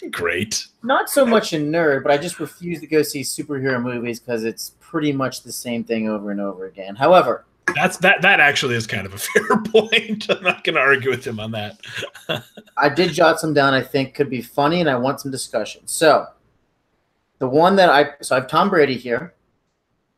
Great. Not so much a nerd, but I just refuse to go see superhero movies because it's pretty much the same thing over and over again. However, that actually is kind of a fair point. I'm not going to argue with him on that. I did jot some down I think could be funny, and I want some discussion. So the one that I have Tom Brady here,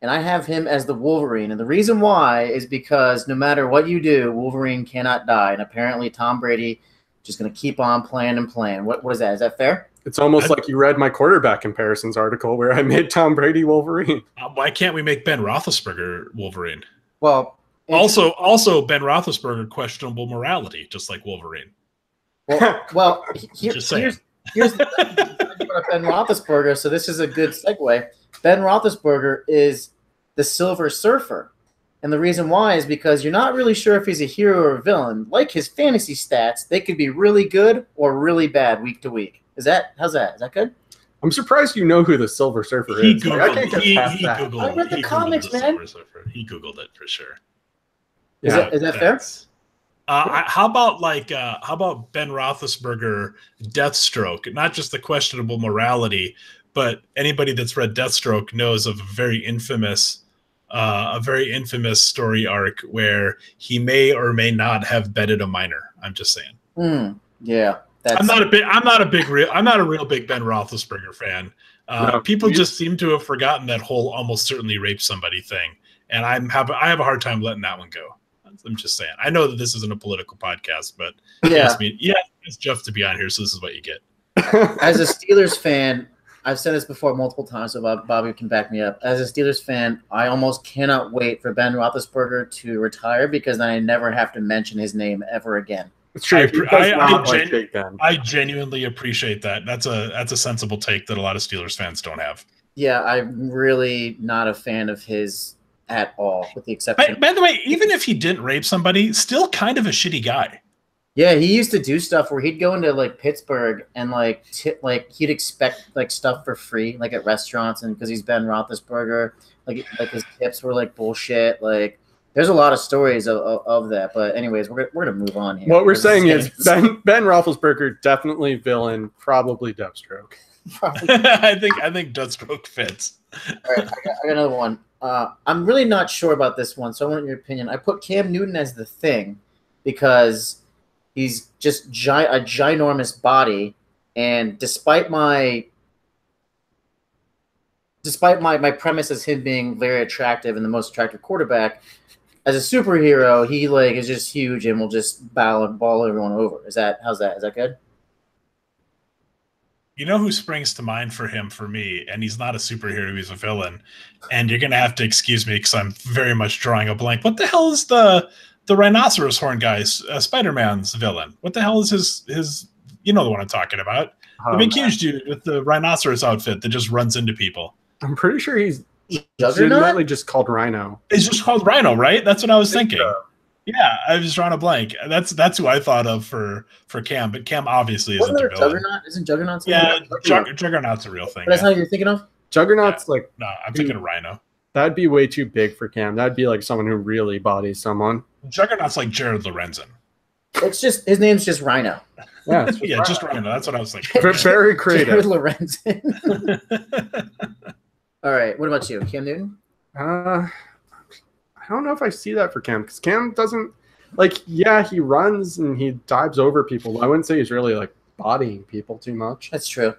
and I have him as the Wolverine. And the reason why is because no matter what you do, Wolverine cannot die. And apparently Tom Brady just going to keep on playing and playing. What is that? Is that fair? It's almost like you read my quarterback comparisons article where I made Tom Brady Wolverine. Why can't we make Ben Roethlisberger Wolverine? Well, also Ben Roethlisberger, questionable morality, just like Wolverine. Well, here's the thing about Ben Roethlisberger. So this is a good segue. Ben Roethlisberger is the Silver Surfer, and the reason why is because you're not really sure if he's a hero or a villain. Like his fantasy stats, they could be really good or really bad week to week. How's that? Is that good? I'm surprised you know who the Silver Surfer is. I can't get past that. I read the comics, man. He Googled it for sure. Is that fair? How about Ben Roethlisberger Deathstroke? Not just the questionable morality, but anybody that's read Deathstroke knows of a very infamous story arc where he may or may not have bedded a minor. I'm just saying. Yeah. I'm not a real big Ben Roethlisberger fan. People just seem to have forgotten that whole almost certainly raped somebody thing, and I have a hard time letting that one go. I'm just saying. I know that this isn't a political podcast, but it's Jeff to be on here, so this is what you get. As a Steelers fan, I've said this before multiple times, so Bobby can back me up. As a Steelers fan, I almost cannot wait for Ben Roethlisberger to retire because then I never have to mention his name ever again. It's true. I genuinely appreciate that. That's a sensible take that a lot of Steelers fans don't have. Yeah, I'm really not a fan of his at all, with the exception. By the way, even if he didn't rape somebody, still kind of a shitty guy. Yeah, he used to do stuff where he'd go into like Pittsburgh and he'd expect like stuff for free, like at restaurants, and because he's Ben Roethlisberger, like his tips were like bullshit. Like, there's a lot of stories of that. But anyways, we're gonna move on here. What we're saying is Ben Roethlisberger definitely villain, probably Deathstroke. I think Deathstroke fits. All right, I got another one. I'm really not sure about this one, so I want your opinion. I put Cam Newton as the Thing because he's just a ginormous body, and despite my premise as him being very attractive and the most attractive quarterback, as a superhero, he is just huge and will just ball everyone over. How's that? Is that good? You know who springs to mind for me, and he's not a superhero, he's a villain, and you're going to have to excuse me because I'm very much drawing a blank. What the hell is the rhinoceros horn guy's Spider-Man's villain? What the hell is his you know the one I'm talking about? The big huge dude with the rhinoceros outfit that just runs into people. I'm pretty sure he's Juggernaut? legitimately just called Rhino. It's just called Rhino, right? That's what I was thinking. So. Yeah, I was drawing a blank. That's who I thought of for Cam, but Cam obviously isn't a villain. Juggernaut? Isn't Juggernaut? Yeah, Juggernaut's a real thing. But that's not what you're thinking of? Juggernaut's like no, I'm thinking of Rhino. That'd be way too big for Cam. That'd be like someone who really bodies someone. Juggernaut's like Jared Lorenzen. It's just his name's just Rhino. Yeah, just Rhino. That's what I was thinking. Very creative. Jared Lorenzen. All right, what about you, Cam Newton? I don't know if I see that for Cam, because Cam doesn't he runs and he dives over people. I wouldn't say he's really like bodying people too much. That's true.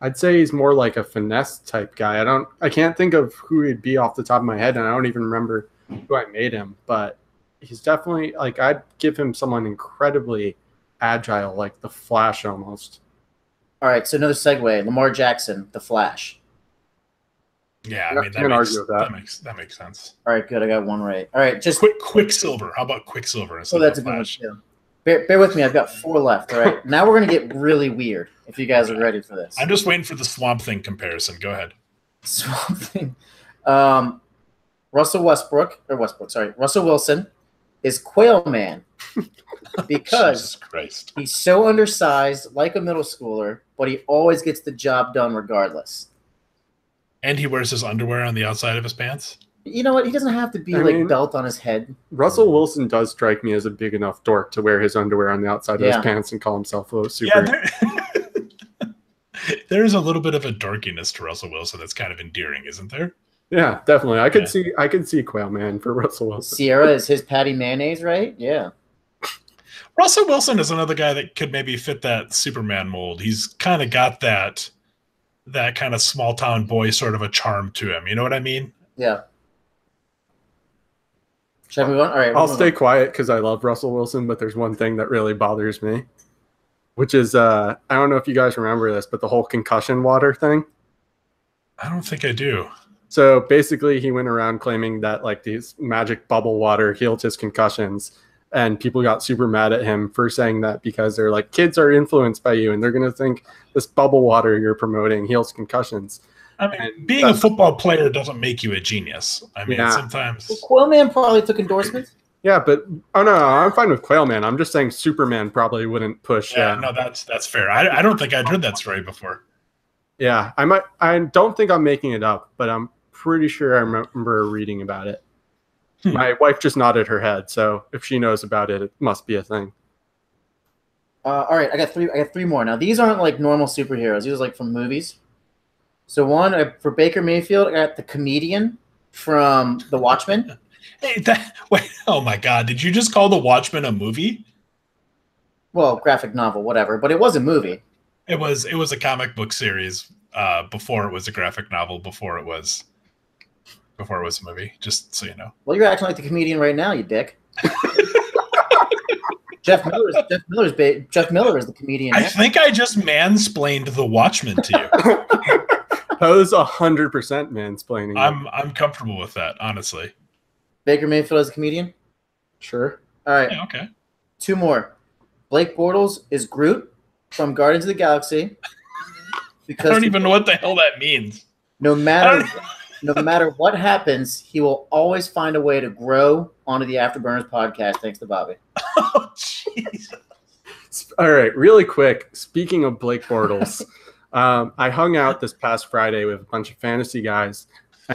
I'd say he's more like a finesse type guy. I can't think of who he'd be off the top of my head, and I don't even remember who I made him, but he's definitely I'd give him someone incredibly agile, like the Flash almost. All right, so another segue. Lamar Jackson, the Flash. Yeah, I mean that makes sense. All right, good. I got one right. All right, just Quicksilver. How about Quicksilver? Oh, that's a good one too. Bear with me. I've got 4 left. All right, now we're gonna get really weird. If you guys are ready for this, I'm just waiting for the Swamp Thing comparison. Go ahead. Swamp Thing. Russell Wilson is Quail Man because he's so undersized, like a middle schooler, but he always gets the job done regardless. And he wears his underwear on the outside of his pants. You know what? He doesn't have to be belt on his head. Russell Wilson does strike me as a big enough dork to wear his underwear on the outside of his pants and call himself a super. Yeah, there's a little bit of a dorkiness to Russell Wilson that's kind of endearing, isn't there? Yeah, definitely. I could see Quail Man for Russell Wilson. Sierra is his Patty Mayonnaise, right? Yeah. Russell Wilson is another guy that could maybe fit that Superman mold. He's kind of got that kind of small town boy sort of a charm to him. You know what I mean? Yeah. Should I move on? All right. I'll stay quiet because I love Russell Wilson, but there's one thing that really bothers me, which is I don't know if you guys remember this, but the whole concussion water thing. I don't think I do. So basically, he went around claiming that these magic bubble water healed his concussions, and people got super mad at him for saying that because they're like, kids are influenced by you, and they're going to think this bubble water you're promoting heals concussions. I mean, being a football player doesn't make you a genius. I mean, sometimes. Well, Quail Man probably took endorsements. Yeah, but no, I'm fine with Quail Man. I'm just saying Superman probably wouldn't push. Yeah, no, that's fair. I don't think I'd heard that story before. Yeah, I don't think I'm making it up, but I'm pretty sure I remember reading about it. My wife just nodded her head, so if she knows about it, it must be a thing. All right, I got three more. Now these aren't like normal superheroes. These are like from movies. So one for Baker Mayfield, I got the comedian from The Watchmen. Hey, oh my God! Did you just call The Watchmen a movie? Well, graphic novel, whatever, but it was a movie. It was a comic book series before it was a graphic novel. Before it was a movie. Just so you know. Well, you're acting like the comedian right now, you dick. Jeff Miller is the comedian. I think I just mansplained The Watchmen to you. That was 100% mansplaining. I'm comfortable with that, honestly. Baker Mayfield is a comedian? Sure. All right. Yeah, okay. 2 more. Blake Bortles is Groot from Guardians of the Galaxy. Because I don't even know what the hell that means. No matter what happens, he will always find a way to grow onto the Afterburners podcast. Thanks to Bobby. Oh, jeez. All right, really quick. Speaking of Blake Bortles, I hung out this past Friday with a bunch of fantasy guys,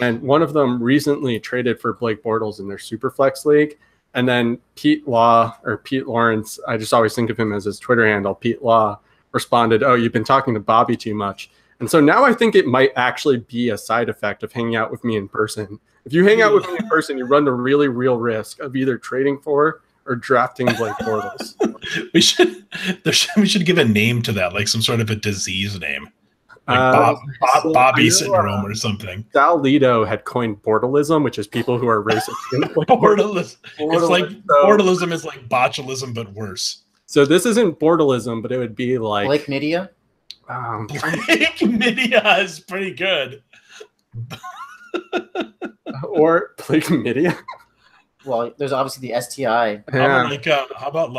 and one of them recently traded for Blake Bortles in their Superflex league. And then Pete Lawrence, I just always think of him as his Twitter handle, Pete Law, responded, "Oh, you've been talking to Bobby too much." And so now I think it might actually be a side effect of hanging out with me in person. If you hang out with me in person, you run the really real risk of either trading for or drafting Blake Bortles. We should give a name to that, like some sort of a disease name, like Bobby syndrome or something. Sal Lido had coined Bortalism, which is people who are racist. Bortalism. It's like Bortalism is like botulism, but worse. So this isn't Bortalism, but it would be like Blake Nidia. Blake Nidia is pretty good. Or Blake Nidia. Well, there's obviously the STI. Yeah. How about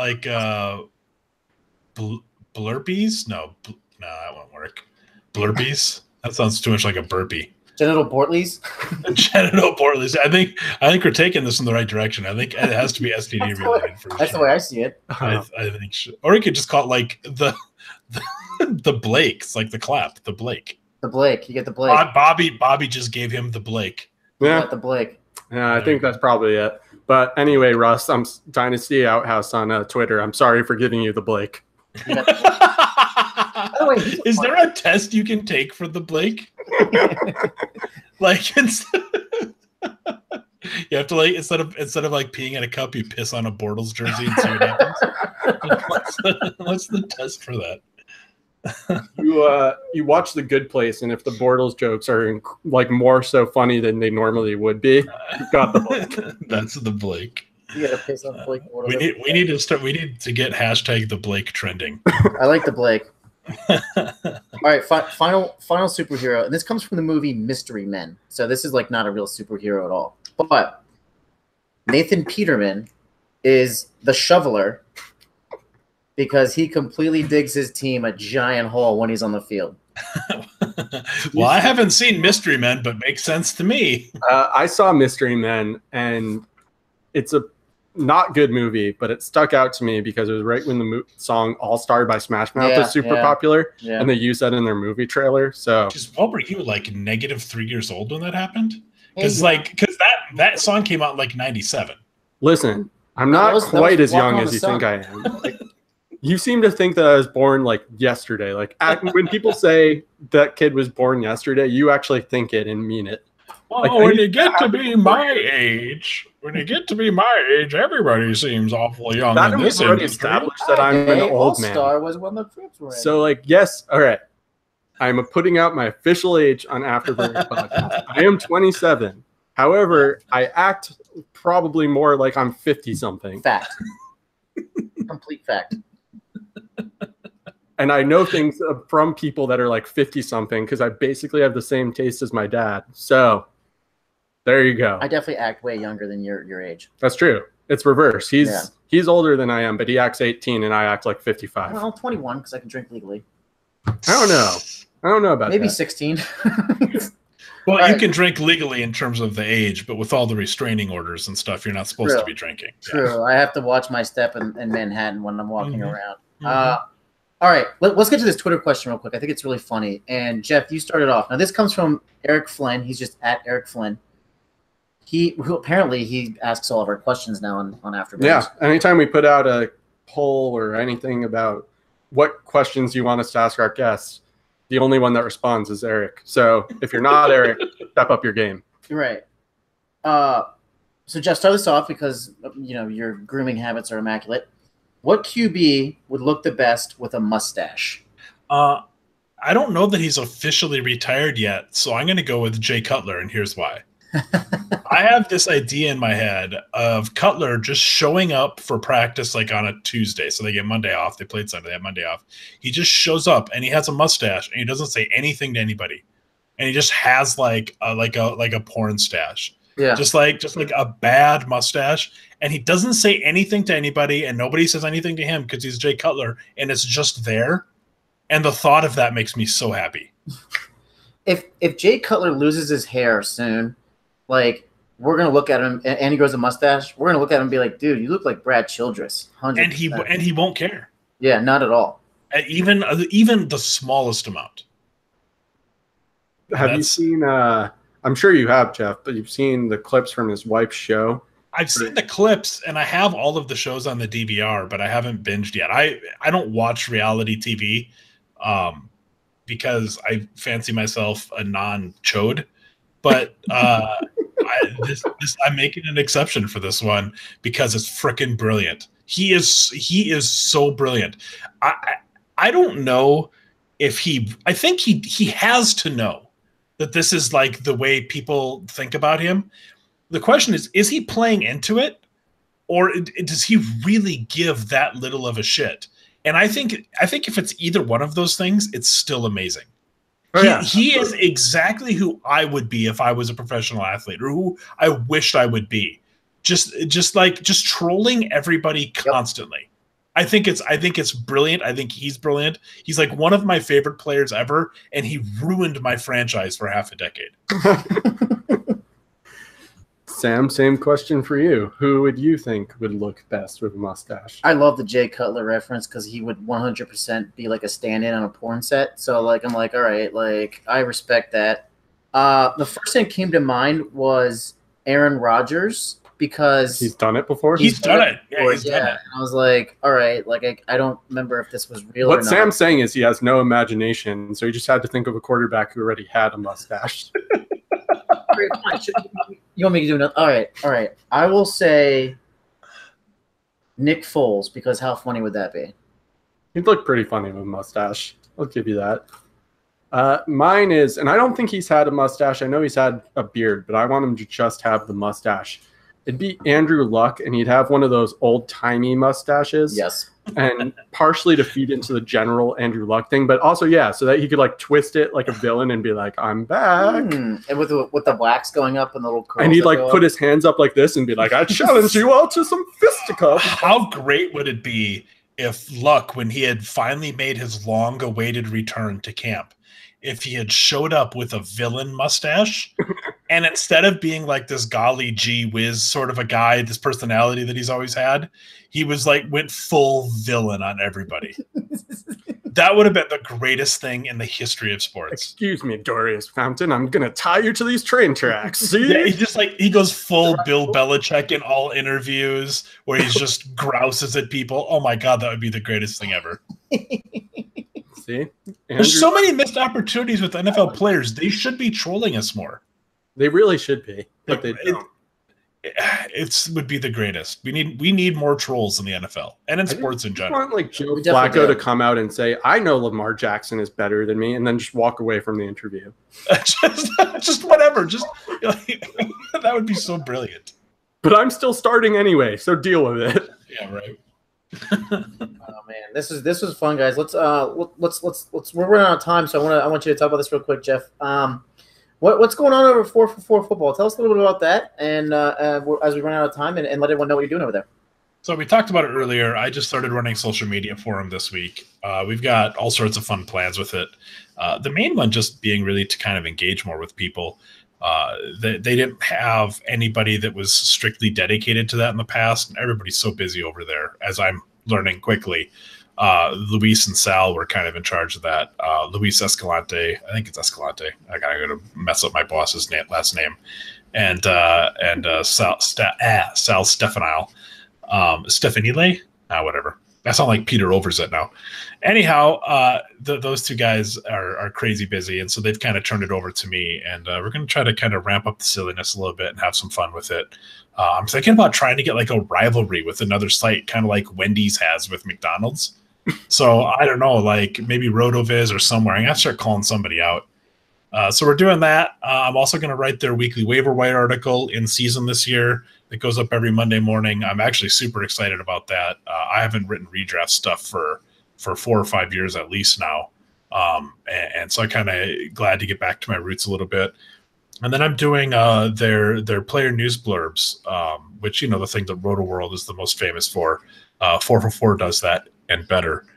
blurpees? No. No, that won't work. Blurpies? That sounds too much like a burpee. Genital Bortleys? Genital Bortleys. I think we're taking this in the right direction. I think it has to be STD related for That's sure. the way I see it. I think, or you could just call it like the Blakes, like the clap, the Blake. The Blake. You get the Blake. Bobby just gave him the Blake. You Yeah, got the Blake. yeah, I think that's probably it. But anyway, Russ, I'm Dynasty Outhouse on Twitter. I'm sorry for giving you the Blake. You got the Blake. By the way, Is there a test you can take for the Blake? Like you have to like instead of like peeing in a cup, you piss on a Bortles jersey and see what happens. What's the test for that? You watch The Good Place, and if the Bortles jokes are like more so funny than they normally would be, you got the Blake. That's the Blake. You gotta piss on Blake. We need to get hashtag the Blake trending. I like the Blake. All right, final superhero, and this comes from the movie Mystery Men. So this is like not a real superhero at all. But Nathan Peterman is the shoveler because he completely digs his team a giant hole when he's on the field. Well, I haven't seen Mystery Men, but makes sense to me. I saw Mystery Men, and it's a not good movie, but it stuck out to me because it was right when the song All Star by Smash Mouth was super popular, and they used that in their movie trailer. So what were you, like -3 years old when that happened? Because that song came out in like 97. Listen, I'm not quite as young as you think I am. Like, you seem to think that I was born like yesterday. Like when people say that kid was born yesterday, you actually think it and mean it. Oh, like, when you get to be my age, everybody seems awful young. That was already established that I'm an old man. All-Star was when the Crips were in. So, like, yes, all right. I'm putting out my official age on Afterburners podcast. I am 27. However, I act probably more like I'm 50-something. Fact. Complete fact. And I know things from people that are like 50-something because I basically have the same taste as my dad. So there you go. I definitely act way younger than your age. That's true. It's reverse. He's older than I am, but he acts 18 and I act like 55. Well, 21 because I can drink legally. I don't know about maybe that. 16. Well, All you right. can drink legally in terms of the age, but with all the restraining orders and stuff, you're not supposed to be drinking. True. I have to watch my step in Manhattan when I'm walking around. All right, let's get to this Twitter question real quick. I think it's really funny. And Jeff, you started off. Now this comes from Eric Flynn. He's just at Eric Flynn. He asks all of our questions now on Afterburners. Yeah. Anytime we put out a poll or anything about what questions you want us to ask our guests, the only one that responds is Eric. So if you're not Eric, step up your game. You're right. So Jeff, start this off because your grooming habits are immaculate. What QB would look the best with a mustache? I don't know that he's officially retired yet, so I'm going to go with Jay Cutler, and here's why. I have this idea in my head of Cutler just showing up for practice like on a Tuesday. So they get Monday off. They played Sunday, they have Monday off. He just shows up and he has a mustache and he doesn't say anything to anybody. And he just has like a porn stash. Yeah. Just like a bad mustache. And he doesn't say anything to anybody and nobody says anything to him because he's Jay Cutler and it's just there. And the thought of that makes me so happy. If Jay Cutler loses his hair soon, like we're gonna look at him and he grows a mustache, we're gonna look at him and be like, dude, you look like Brad Childress. 100%. And he won't care. Yeah, not at all. Even the smallest amount. Have you seen I'm sure you have, Jeff, but you've seen the clips from his wife's show? I've seen the clips and I have all of the shows on the DVR, but I haven't binged yet. I don't watch reality TV because I fancy myself a non-chode. But I'm making an exception for this one because it's freaking brilliant. He is so brilliant. I don't know if I think he has to know that this is like the way people think about him. The question is he playing into it or does he really give that little of a shit? And I think if it's either one of those things, it's still amazing. He is exactly who I would be if I was a professional athlete, or who I wished I would be. Just trolling everybody constantly. I think it's brilliant. I think he's brilliant. He's like one of my favorite players ever, and he ruined my franchise for half a decade. Sam, same question for you. Who would you think would look best with a mustache? I love the Jay Cutler reference because he would 100% be like a stand-in on a porn set. So like I'm like, all right, like I respect that. The first thing that came to mind was Aaron Rodgers because he's done it before. He's done it. Yeah, he's done it. And I was like, all right, like I don't remember if this was real. What or not. Sam's saying is he has no imagination, so he just had to think of a quarterback who already had a mustache. You want me to do another? All right. I will say Nick Foles because how funny would that be? He'd look pretty funny with a mustache. I'll give you that. Mine is, and I don't think he's had a mustache. I know he's had a beard, but I want him to just have the mustache. It'd be Andrew Luck, and he'd have one of those old-timey mustaches. Yes. And partially to feed into the general Andrew Luck thing, but also, yeah, so that he could like twist it like a villain and be like, I'm back. And with the wax going up and the little curls. And he'd like put his hands up like this and be like, I challenge you all to some fisticuffs. How great would it be if Luck, when he had finally made his long-awaited return to camp, if he had showed up with a villain mustache and instead of being like this golly gee whiz sort of a guy, this personality that he's always had, he was like went full villain on everybody. That would have been the greatest thing in the history of sports. Excuse me, Dorius Fountain. I'm going to tie you to these train tracks. See? Yeah, he goes full Bill Belichick in all interviews where he's just grouses at people. Oh my God, that would be the greatest thing ever. See? There's so many missed opportunities with NFL players. They should be trolling us more. They really should be, but they don't. It would be the greatest. We need more trolls in the NFL and in sports in general. I want like Joe Flacco to come out and say, I know Lamar Jackson is better than me, and then just walk away from the interview. just whatever. Just that would be so brilliant. But I'm still starting anyway, so deal with it. Yeah, right. Oh man, this was fun, guys. Let's we're running out of time, so I want you to talk about this real quick, Jeff. What's going on over 4for4 football? Tell us a little bit about that, and as we run out of time, and let everyone know what you're doing over there. So we talked about it earlier. I just started running social media for him this week. We've got all sorts of fun plans with it. The main one just being really to kind of engage more with people. They didn't have anybody that was strictly dedicated to that in the past, and everybody's so busy over there, as I'm learning quickly. Luis and Sal were kind of in charge of that. Luis Escalante, I think it's Escalante. I gotta go to mess up my boss's last name, and Sal Stefanile, Stefanile, whatever. I sound like Peter Overzet now. Anyhow, those two guys are crazy busy, and so they've kind of turned it over to me, and we're going to try to kind of ramp up the silliness a little bit and have some fun with it. I'm thinking about trying to get like a rivalry with another site, kind of like Wendy's has with McDonald's. So I don't know, like maybe RotoViz or somewhere. I'm going to start calling somebody out. So we're doing that. I'm also going to write their weekly waiver wire article in season this year. It goes up every Monday morning. I'm actually super excited about that. I haven't written redraft stuff for 4 or 5 years at least now. And so I'm kind of glad to get back to my roots a little bit. And then I'm doing their player news blurbs, which, you know, the thing that Roto World is the most famous for. 4for4 does that and better.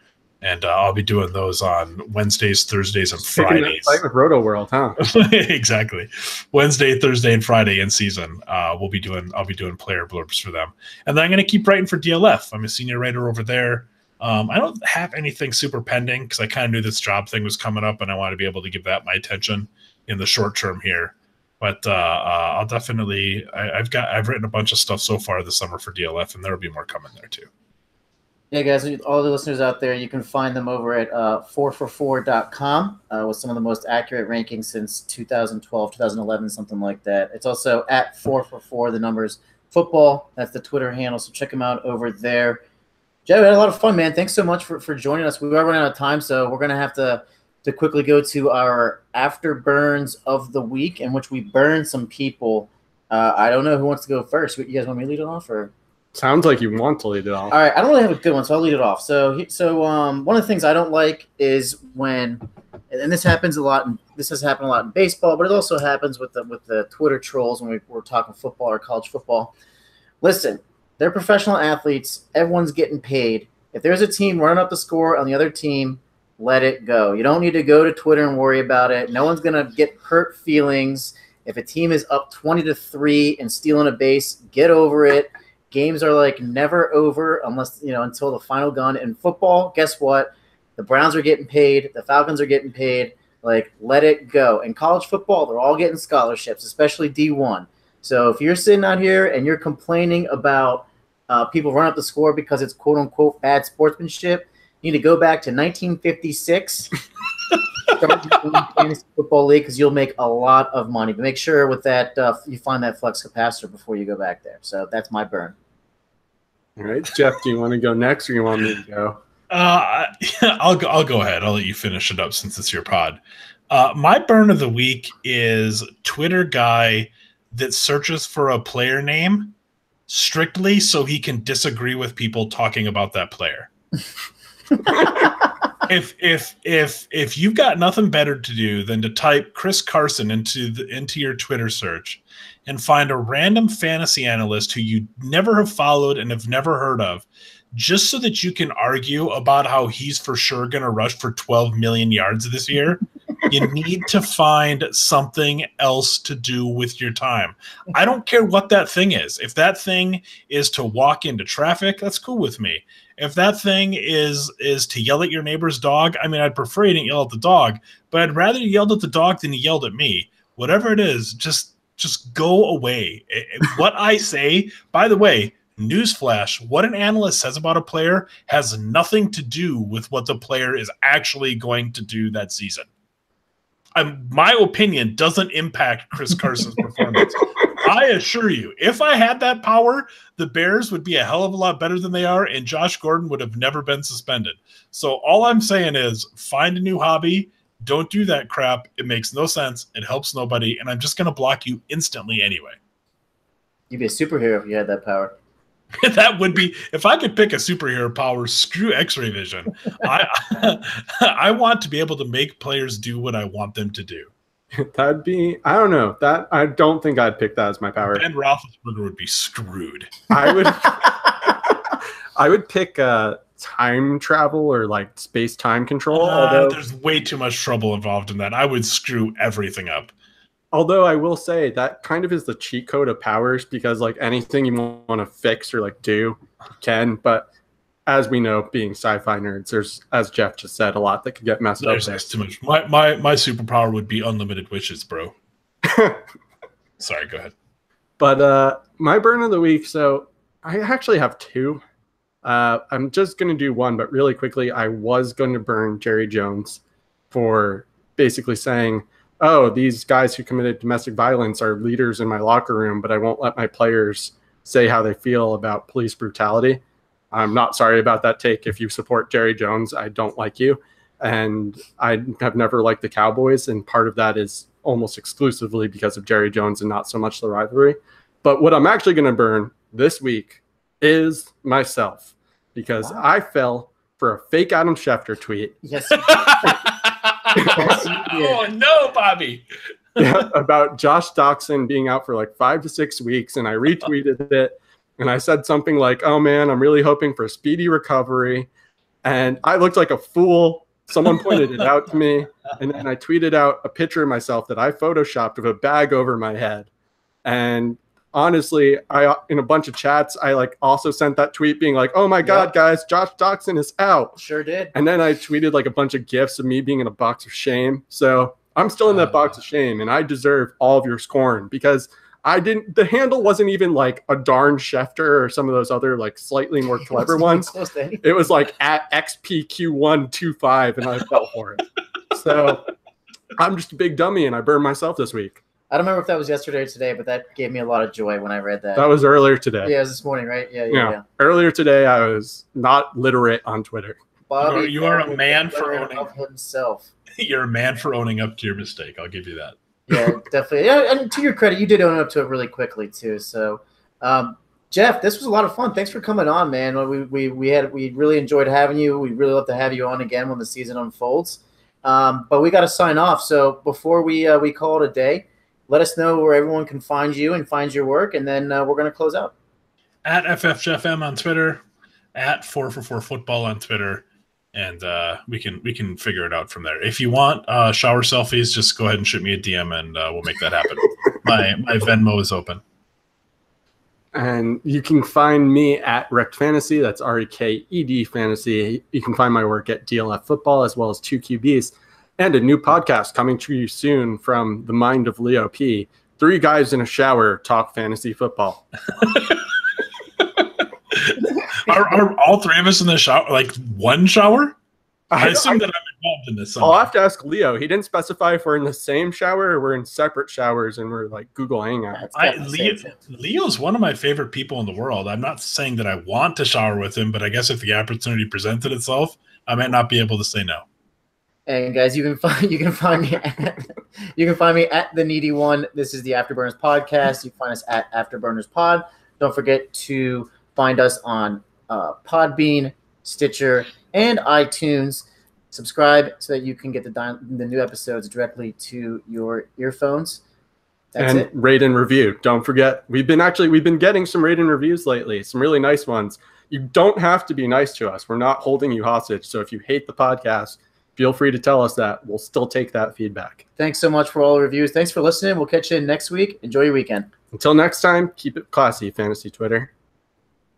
And I'll be doing those on Wednesdays, Thursdays, and Fridays. Fight with Roto World, huh? Exactly. Wednesday, Thursday, and Friday in season. I'll be doing player blurbs for them. And then I'm going to keep writing for DLF. I'm a senior writer over there. I don't have anything super pending because I kind of knew this job thing was coming up, and I want to be able to give that my attention in the short term here. But I'll definitely. I've written a bunch of stuff so far this summer for DLF, and there will be more coming there too. Yeah, guys, all the listeners out there, you can find them over at 4for4.com with some of the most accurate rankings since 2012, 2011, something like that. It's also at 4for4, the numbers football. That's the Twitter handle, so check them out over there. Jeff, we had a lot of fun, man. Thanks so much for joining us. We are running out of time, so we're going to have to quickly go to our Afterburners of the week, in which we burn some people. I don't know who wants to go first. You guys want me to lead it off, or? Sounds like you want to lead it off. All right, I don't really have a good one, so I'll lead it off. So one of the things I don't like is when, and this happens a lot, and this has happened a lot in baseball, but it also happens with the Twitter trolls when we're talking football or college football. Listen, they're professional athletes. Everyone's getting paid. If there's a team running up the score on the other team, let it go. You don't need to go to Twitter and worry about it. No one's going to get hurt feelings. If a team is up 20-3 and stealing a base, get over it. Games are like never over unless, until the final gun. In football, guess what? The Browns are getting paid. The Falcons are getting paid. Like, let it go. In college football, they're all getting scholarships, especially D1. So if you're sitting out here and you're complaining about people running up the score because it's quote-unquote bad sportsmanship, you need to go back to 1956, start your fantasy football league, because you'll make a lot of money. But make sure with that you find that flex capacitor before you go back there. So that's my burn. All right, Jeff, do you want to go next, or you want me to go? I'll go ahead. I'll let you finish it up since it's your pod. My burn of the week is Twitter guy that searches for a player name strictly so he can disagree with people talking about that player. If you've got nothing better to do than to type Chris Carson into your Twitter search and find a random fantasy analyst who you never have followed and have never heard of, just so that you can argue about how he's for sure going to rush for 12 million yards this year, you need to find something else to do with your time. I don't care what that thing is. If that thing is to walk into traffic, that's cool with me. If that thing is to yell at your neighbor's dog, I mean, I'd prefer you didn't yell at the dog, but I'd rather you yelled at the dog than you yelled at me. Whatever it is, just go away. What I say, by the way, newsflash, what an analyst says about a player has nothing to do with what the player is actually going to do that season. My opinion doesn't impact Chris Carson's performance. I assure you, if I had that power, the Bears would be a hell of a lot better than they are, and Josh Gordon would have never been suspended. So all I'm saying is find a new hobby. Don't do that crap. It makes no sense. It helps nobody, and I'm just going to block you instantly anyway. You'd be a superhero if you had that power. That would be, if I could pick a superhero power, screw X-ray vision. I want to be able to make players do what I want them to do. That'd be, I don't know. I don't think I'd pick that as my power. Ben Roethlisberger would be screwed. I would pick time travel or like space-time control. Although there's way too much trouble involved in that. I would screw everything up. Although I will say that kind of is the cheat code of powers, because like anything you want to fix or like do, you can. But as we know, being sci-fi nerds, there's, as Jeff just said, a lot that could get messed up. There's too much. My superpower would be unlimited wishes, bro. Sorry, go ahead. But my burn of the week. So I actually have two. I'm just going to do one, but really quickly, I was going to burn Jerry Jones for basically saying, oh, these guys who committed domestic violence are leaders in my locker room, but I won't let my players say how they feel about police brutality. I'm not sorry about that take. If you support Jerry Jones, I don't like you. And I have never liked the Cowboys, and part of that is almost exclusively because of Jerry Jones and not so much the rivalry. But what I'm actually going to burn this week is myself, because I fell for a fake Adam Schefter tweet. Yes. Oh no, Bobby. Yeah, about Josh Doxson being out for like 5 to 6 weeks, and I retweeted it, and I said something like, oh man, I'm really hoping for a speedy recovery. And I looked like a fool. Someone pointed it out to me, and then I tweeted out a picture of myself that I photoshopped with a bag over my head. And honestly, I in a bunch of chats, I like also sent that tweet being like, oh my God, guys, Josh Doxson is out. Sure did. And then I tweeted like a bunch of GIFs of me being in a box of shame. So I'm still in that box of shame, and I deserve all of your scorn, because the handle wasn't even like a darn Schefter or some of those other like slightly more clever ones. It was like at XPQ125, and I fell for it. So I'm just a big dummy, and I burned myself this week. I don't remember if that was yesterday or today, but that gave me a lot of joy when I read that. That was earlier today. Yeah, it was this morning, right? Yeah. Earlier today, I was not literate on Twitter. Bobby, you are a man for owning up himself. You're a man for owning up to your mistake. I'll give you that. Yeah, definitely. Yeah, and to your credit, you did own up to it really quickly too. So, Jeff, this was a lot of fun. Thanks for coming on, man. We really enjoyed having you. We'd really love to have you on again when the season unfolds. But we got to sign off. So before we call it a day, let us know where everyone can find you and find your work, and then we're going to close out. At FFJFM on Twitter. at 4for4 football on Twitter, and we can figure it out from there. If you want shower selfies, just go ahead and shoot me a DM, and we'll make that happen. My Venmo is open. And you can find me at Wrecked Fantasy. That's REKED Fantasy. You can find my work at DLF Football, as well as 2QBs, and a new podcast coming to you soon from the mind of Leo P. 3 guys in a shower talk fantasy football. Are all 3 of us in the shower, like one shower? I assume that I'm involved in this somehow. I'll have to ask Leo. He didn't specify if we're in the same shower or we're in separate showers and we're like Google Hangouts. Leo's one of my favorite people in the world. I'm not saying that I want to shower with him, but I guess if the opportunity presented itself, I might not be able to say no. And guys, you can find me at the Needy One. This is the Afterburners podcast. You can find us at Afterburners Pod. Don't forget to find us on Podbean, Stitcher, and iTunes. Subscribe so that you can get the new episodes directly to your earphones. That's and it. Rate and review. Don't forget, we've been getting some rate and reviews lately, some really nice ones. You don't have to be nice to us. We're not holding you hostage. So if you hate the podcast, feel free to tell us that. We'll still take that feedback. Thanks so much for all the reviews. Thanks for listening. We'll catch you next week. Enjoy your weekend. Until next time, keep it classy, Fantasy Twitter.